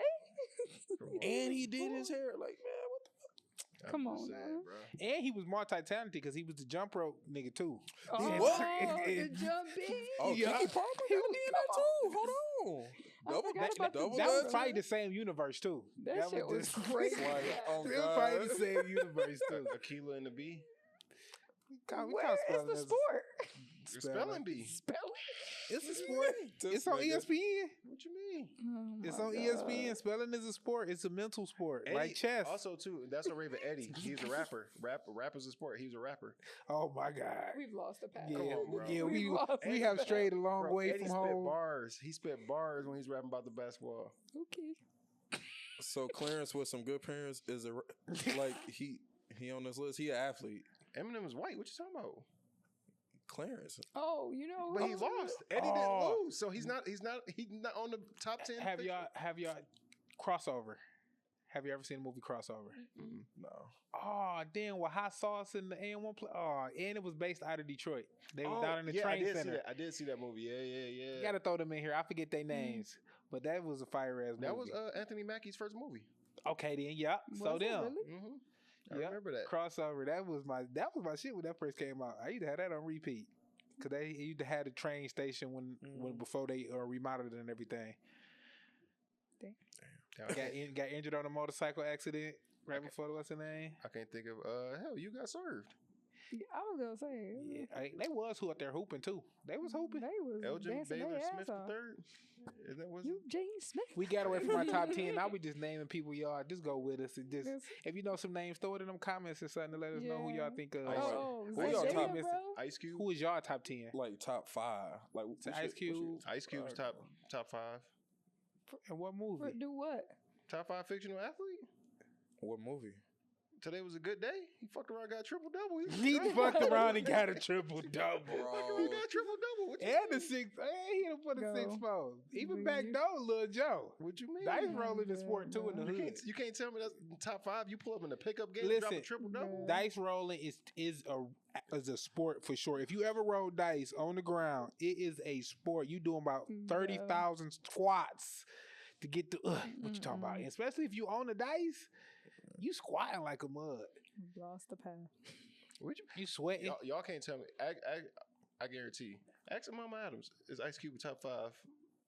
And he did his hair, like man, what the I'm Come just on, saying, now. bro. And he was multi-talented because he was the jump rope nigga too. Oh, what? the jumping. Oh, Yeah. Kiki Palmer He got was- did that too. Hold on. I forgot about the double That that was probably the same universe too. That shit was just- crazy. Like, oh It was probably the God. same universe too. Aquila and the Bee. Where is the sport? Spelling Bee. Spelling. It's a sport. This It's on nigga. ESPN. What you mean? Oh It's my on God. ESPN. Spelling is a sport. It's a mental sport, like Eddie- chess. Also, too, that's a Raven Eddie. He's a rapper. Rapper's a sport. He's a rapper. Oh my God. We've lost a path. Yeah, Come on, bro. yeah. We've We lost we the have path. strayed a long Bro, way Eddie from spit home. bars. He spit bars when he's rapping about the basketball. Okay. So Clarence with some good parents is a like he on this list. He an athlete. Eminem is white. What you talking about? Clarence. Oh, you know. But he who- lost. Eddie Oh. didn't lose, so he's not on the top 10. Have y'all crossover? Have you ever seen the movie Crossover? No. Oh, damn! With Hot Sauce and the A1 play. Oh, and it was based out of Detroit. They were down in the yeah, train I did center. See that. I did see that movie. Yeah. You gotta throw them in here. I forget their names, but that was a fire ass movie. That was Anthony Mackie's first movie. Okay, then yep. So Was it them. really? Mm-hmm. I Yep. remember that. Crossover. That was my shit when that first came out. I used to have that on repeat because they used to have the train station when before they remodeled it and everything. Got injured on a motorcycle accident right before what's the name? I can't think of. Hell, you got served. Yeah, I was gonna say. Yeah, they was who out there hooping too. They was hooping. They was Elgin dancing Baylor their ass Smith off. III. Is that was You, James Smith. We got away from our top 10. Now we just naming people y'all. Just go with us and just Yes. if you know some names, throw it in them comments or something to let us know who y'all Yeah. think of. Oh, Who is y'all that top- Jada, bro? Ice Cube? Who is y'all top 10? Like top 5. Like we So should- Ice we should- Cube. Ice Cube's top 5. And what movie? Do what? Top 5 fictional athlete. What movie? Today was a good day. He fucked around, got triple double. He fucked around and got a triple double. He got triple double. What you And the mean? 6, and he done put a Go. 6-4. Even Do back you? door, Lil Joe. What you mean? Dice rolling the sport too in the You hood. can't tell me that's top 5. You pull up in the pickup game, drop a Listen, triple double. Dice rolling is a sport for sure. If you ever roll dice on the ground, it is a sport. You doing about 30,000 squats to get to what you talking about. And especially if you own the dice, you squatting like a mud. Lost the path. What you You sweating. Y'all can't tell me. I guarantee. Ask Mama Adams. Is Ice Cube a top 5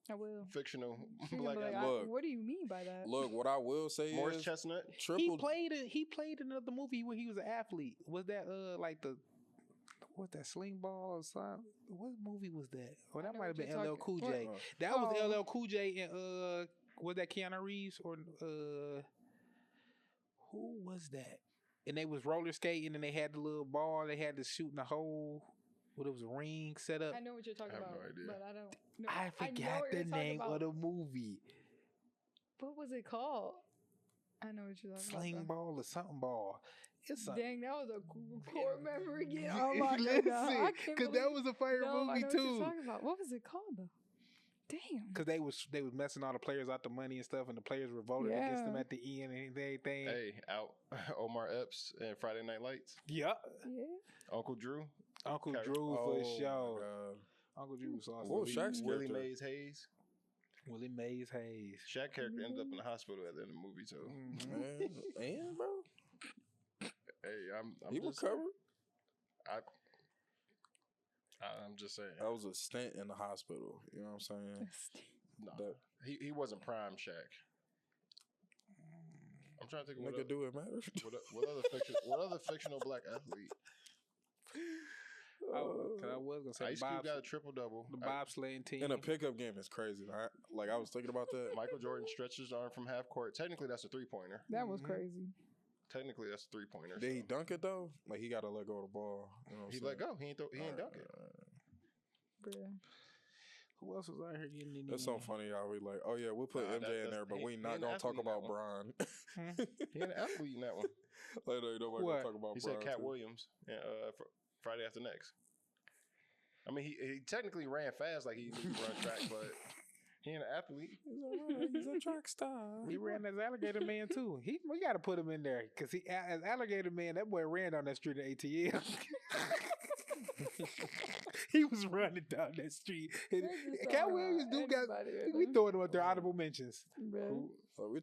I will. fictional She gonna black be like, athlete? Look. what do you mean by that? Look, what I will say Morris is Chestnut. triple. He played another movie where he was an athlete. Was that like the what's that Sling Ball or something? What movie was that? Or that know might have what been you're LL Cool J. What? That was Oh. LL Cool J and was that Keanu Reeves or who was that? And they was roller skating and they had the little ball. They had to shoot in the hole. What it was a ring set up. I know what you're talking I have about, no idea. but I don't. know. I know forgot what the you're talking name about. of the movie. What was it called? I know what you're talking Sling about. ball or something ball. It's a Dang, that was a core memory again. Oh my god, I can't because that was a fire no, I movie know what you're too. talking about. What was it called though? Damn. Because they was messing all the players out the money and stuff, and the players revolted against them Yeah. at the end and everything. Hey, out Omar Epps and Friday Night Lights. Yep. Yeah. Uncle Drew. Uncle Carry- Drew for Oh, sure. my God. Uncle Drew was awesome. What was Shaq's Willie character? Mays Hayes. Willie Mays Hayes. Shaq character ended up in the hospital at the end of the movie too. And bro, Hey, I'm he just, recovered. I'm just saying. That was a stint in the hospital. You know what I'm saying? No, That he wasn't prime Shaq. I'm trying to think of nigga do it matter. what other fictional black athlete? I was gonna say Ice Cube got a triple double. the bobsledding team. In a pickup game is crazy. I was thinking about that. Michael Jordan stretched his arm from half court. Technically, that's a 3-pointer. That was crazy. Technically, that's a 3-pointer. Did he dunk it though? Like he got to let go of the ball. You know what I'm He saying? let go. He ain't dunk it. Bruh. Who else was out here getting in? That's so funny how we like, oh yeah, we'll put Nah, MJ in there, but we he not an gonna talk athlete in that about Bron. He an athlete in that one. Like, no, nobody What? gonna talk about He Bron. said Cat too. Williams. Friday After Next. I mean, he technically ran fast, like he knew to run track, but he ain't an athlete. He's a track star. He ran as Alligator Man too. We got to put him in there because he as Alligator Man. That boy ran down that street at ATL. He was running down that street. And Cat Williams do got. We throwing him up there honorable mentions. Bruh.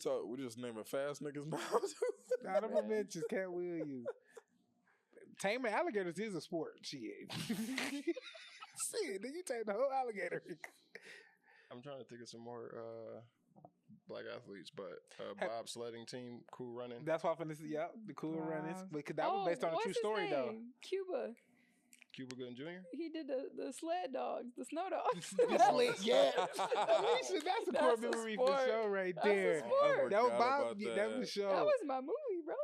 So we just naming fast niggas now. Honorable mentions. Cat Williams. Taming alligators is a sport. Shit. Shit, then you take the whole alligator. I'm trying to think of some more black athletes, but bobsledding team, Cool Running. That's why I'm finna see. Yep, the cool runnings. Because that was based on a what's true his story, though. name? Cuba. Cuba Gooding Jr. He did the sled dogs, the snow dogs. Yeah, Alicia, that's a core That's a memory for sport. sure right That's a there. sport. That was Forgot Bob. about That that. was show. That was my movie, bro.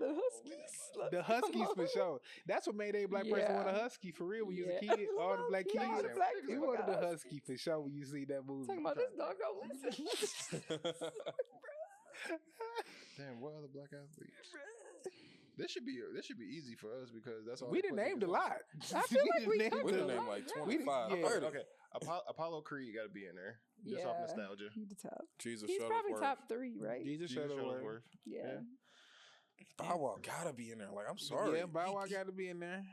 Yeah, the Huskies. The Huskies for sure. That's what made a black person want a Yeah. Husky for real when you was a Yeah. kid. All the black Yeah, kids. exactly You what wanted I the was Husky for sure when you see that movie. talking about this dog don't listen. Damn, what other black athletes? This should be easy for us because that's all We done named a lot. I feel like we named covered We a done lot. named like Yeah. 25, Yeah. 30. Okay, Apollo Creed got to be in there just off Yeah. nostalgia. He the top. Jesus He's probably Shuttlesworth. top 3, right? Jesus Jesus Shuttlesworth. Shuttlesworth. Yeah. Bow Wow gotta be in there. Like, I'm sorry. Yeah, Bow Wow got to be in there.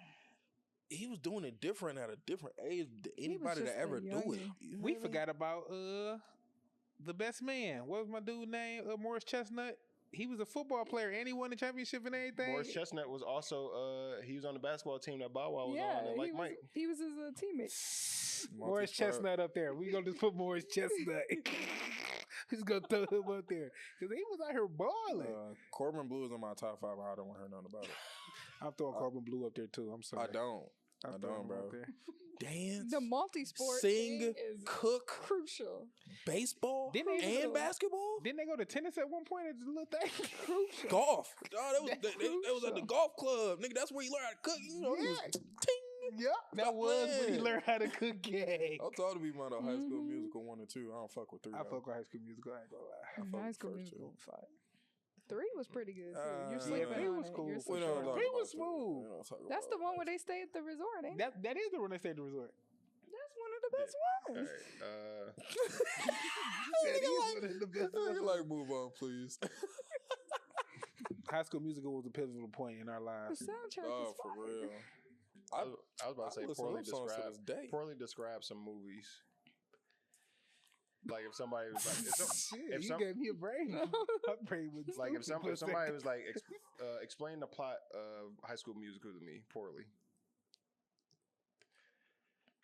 He was doing it different at a different age than anybody just to a ever do it. youngin'. You know We what I mean? forgot about the best man. What was my dude name? Morris Chestnut. He was a football player and he won the championship and everything. Morris Chestnut was also he was on the basketball team that Bow Wow was Yeah, on, and like Mike. he was his teammate. Morris Multi-sport. Chestnut up there. We gonna just put Morris Chestnut. He's gonna throw him up there because he was out here balling. Corbin Blue is in my top 5. I don't want to hear nothing about it. I'm throwing Corbin Blue up there too. I'm sorry. I don't. I'm I throwing don't, him bro. up there. Dance, The multi-sport sing, thing is cook, crucial. baseball, Didn't they- and basketball. Didn't they go to tennis at one point at the little thing? Crucial. Golf. Oh, that was at the crucial. golf club, nigga. That's where you learn how to cook. You know, he was Yeah. ting. Yep, that Stop was when he playing. learned how to cook cake. I'm talking to be about High School Mhm. Musical 1 and 2. I don't fuck with 3. I though. fuck with High School Musical. I ain't gonna lie. I fuck High with School first Musical two. was fire. 3 was pretty good too. Yeah, You're sleeping 3 on was it. cool. You're For We sure. don't talk Three about was that. smooth. We don't talk That's about the one that. where they stay at the resort, ain't it? That is the one they stayed at the resort. That's one of the best All ones. right. That is one of the best Nigga, ones. like, move on, please. High School Musical was a pivotal point in our The lives. soundtrack Oh, is for fire. real. I was about to say listen to them songs to this day. poorly describe some movies. Like if somebody was like, Shit, if you some- gave me a brain. My brain was like if stupid for a somebody second. was like, explain the plot of High School Musical to me poorly,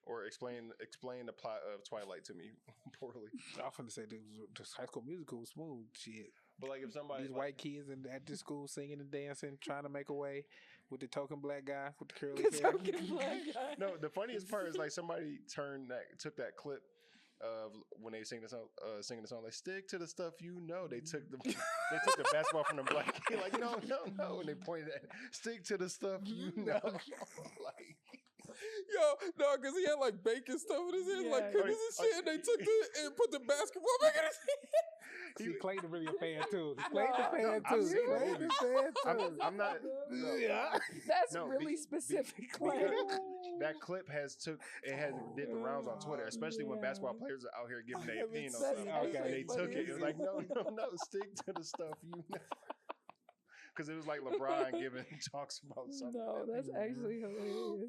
or explain the plot of Twilight to me poorly. I was finna say this High School Musical was smooth shit. But like if somebody These like, white kids at the school singing and dancing, trying to make a way with the token black guy with the curly The hair. token black guy. no, the funniest part is like somebody took that clip of when they singing the song like stick to the stuff you know. They took the basketball from the black kid like no, and they pointed at stick to the stuff you know. Like Yo, no, because he had like bacon stuff in his head, like Yeah. cookies and shit, and they took it and put the basketball back in his head. See, Clayton really a fan too. No, Clayton a fan I've too. seen the Clayton movies. a fan too. I'm not. No, Yeah. That's No, really specific. Clay. that clip has did the rounds on Twitter, especially when basketball players are out here giving their opinion on That's stuff. Okay. And they took it. It was like, funny. no, stick to the stuff you know. Because it was like LeBron giving talks about something. No, that's actually hilarious.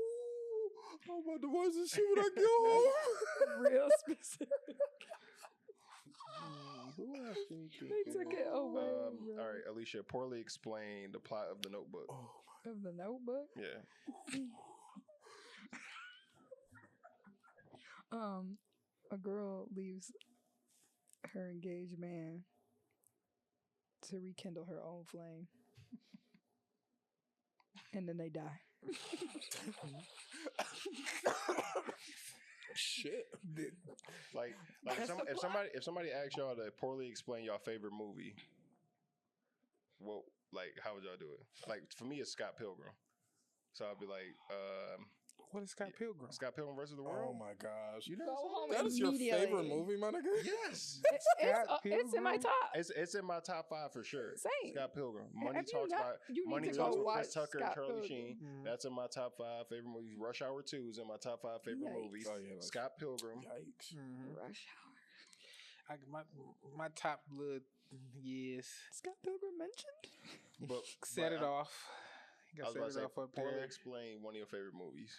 I'm about to watch this shit when I get home. Real specific. Who else do you think? They took it away. All right, Alicia, poorly explain the plot of The Notebook. Of the Notebook. Yeah. A girl leaves her engaged man to rekindle her own flame, and then they die. Shit. Like if somebody asks y'all to poorly explain y'all favorite movie, well, like how would y'all do it? Like for me, it's Scott Pilgrim. So I'd be like, What is Scott Pilgrim? Scott Pilgrim versus the Oh World. my gosh. You know, Go home That is your immediately. favorite movie, my nigga? yes, It's in my top. it's in my top 5 for sure. Same. Scott Pilgrim. Money Have you talks not- about you need Money to talks go with watch Chris Tucker and Scott Charlie Pilgrim. Sheen. Mhm. That's in my top 5 favorite movies. Rush Hour 2 is in my top 5 favorite Yikes. movies. Oh, yeah, like- Scott Pilgrim. Yikes. Mhm. Rush Hour. My top little yes. Scott Pilgrim mentioned. But Set but it off. I Got was set about to it say, off up poorly there. explain one of your favorite movies.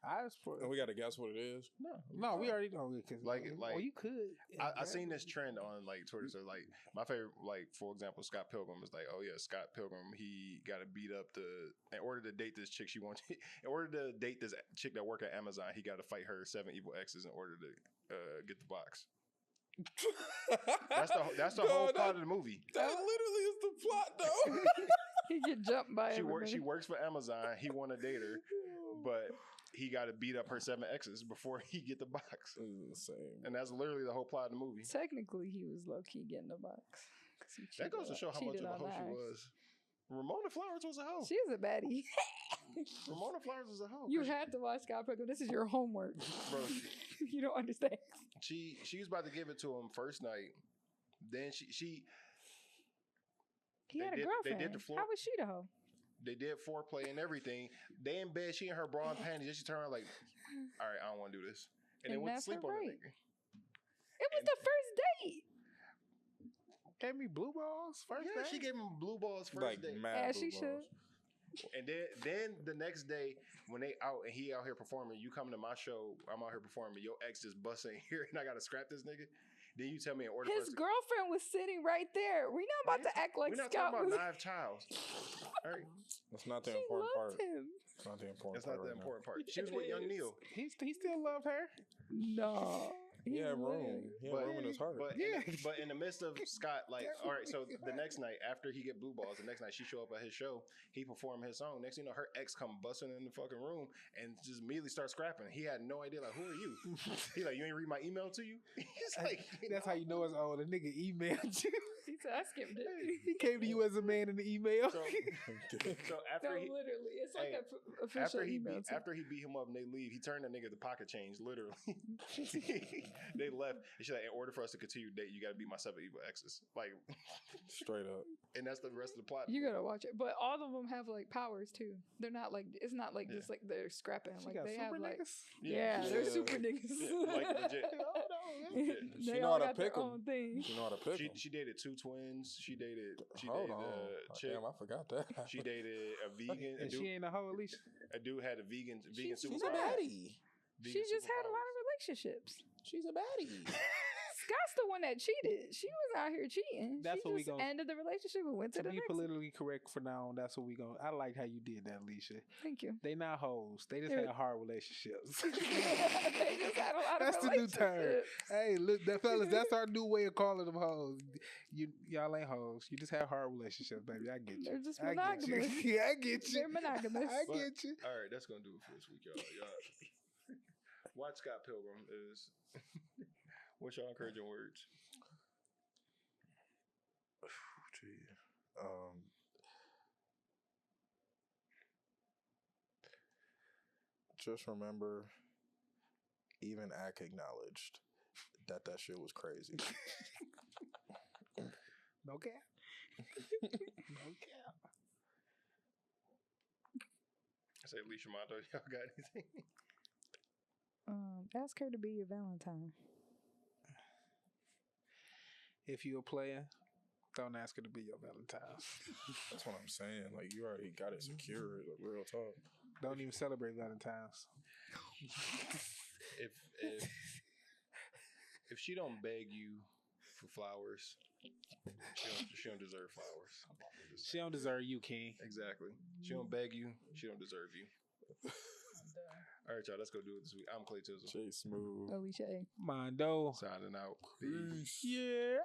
And we got to guess what it is. No, we already know it. Like- oh, you could. I seen this trend on like Twitter. So like my favorite, like for example, Scott Pilgrim is like, oh yeah, Scott Pilgrim. He got to beat up in order to date this chick she wants. In order to date this chick that work at Amazon, he got to fight her 7 evil exes in order to get the box. That's the whole plot of the movie. That literally is the plot, though. He get jumped by She everybody. works for Amazon. He want to date her, but he got to beat up her 7 exes before he get the box. This is insane. And that's literally the whole plot of the movie. Technically, he was low key getting the box. 'Cause he That goes to cheated show how much cheated of a on hoe she Max. was. Ramona Flowers was a hoe. She's a baddie. Ramona Flowers was a hoe. You 'cause had to watch Scott Pilgrim. This is your homework. Bro, You don't understand. she was about to give it to him first night. Then she He They had a did- they girlfriend. did the floor- How was she the hoe? they did foreplay and everything. They in bed, she in her bra and panties. She turned around like, all right, I don't want to do this. And they And went to that's sleep her on the right. nigga. It was And- the first date. Gave me blue balls first Yeah, day? she gave him blue balls first Like day. mad As she blue should. balls. And then the next day, when they out and he out here performing, you come to my show, I'm out here performing, your ex just busting here and I gotta scrap this nigga. Then you tell me in order for us His to girlfriend was sitting right there. We not about to act like we're not Scott talking was. about Knife Child. All right. That's not the She important loved part. him. It's not the important That's part. not the right now. important part. She was with Young Neil. He still loved her. No. He had lit. room. He had room in his heart. But in the midst of Scott, like, all right, so the next night after he get blue balls, the next night she show up at his show, he perform his song. Next thing you know, her ex come busting in the fucking room and just immediately start scrapping. He had no idea, like, who are you? He like, you ain't read my email to you? He's like, That's how you know it's old. The nigga emailed you. He said, I skipped it. He came to you as a man in the email. So, so No, after he literally. It's like Hey, a official email. too. after he beat him up and they leave, he turned that nigga the pocket change, literally. They left. And she's like, in order for us to continue to date, you got to beat my 7 evil exes. Like, Straight up. and that's the rest of the plot. You gotta watch it. But all of them have like powers too. They're not like, it's not like just like they're scrapping. She Like got they super have like, niggas. yeah, they're Yeah. super niggas. Yeah, like legit. She They know all how to got their pick 'em. own thing. You know how to pick 'em. She dated 2 twins. She dated Hold on. a chick. Damn, I forgot that. She dated a vegan. And she ain't a hoe, Alicia. A dude had a vegan She's She's a superpower. baddie. Vegan She just had a lot superpowers. of relationships. She's a baddie. Scott's the one that cheated. She was out here cheating. That's she what we just gon- ended the relationship and went to To the be next. politically correct for now, that's what we going. I like how you did that, Alicia. Thank you. They not hoes. They just They're- had hard relationships. They just had a lot That's of the new term. relationships. Hey, look, that fellas, that's our new way of calling them hoes. Y'all ain't hoes. You just have hard relationships, baby. I get you. They're just I get you. monogamous. Yeah, I get you. They're monogamous. I But- get you. All right, that's gonna do it for this week, y'all. Watch Scott Pilgrim is. What's y'all encouraging words? Gee. just remember, even Ak acknowledged that shit was crazy. No cap. No cap. I say, Alicia Mondo, y'all got anything? Ask her to be your Valentine. If you're a player, don't ask her to be your Valentine. That's what I'm saying. Like, you already got it secured. Like, real talk. Don't even celebrate Valentine's. If she don't beg you for flowers, she don't deserve flowers. She don't deserve you, King. Exactly. She don't beg you. She don't deserve you. All right, y'all. Let's go do it this week. I'm Clay Tizzle. Jay Smooth. Alicia. Mondo. Signing out. Peace. Yeah.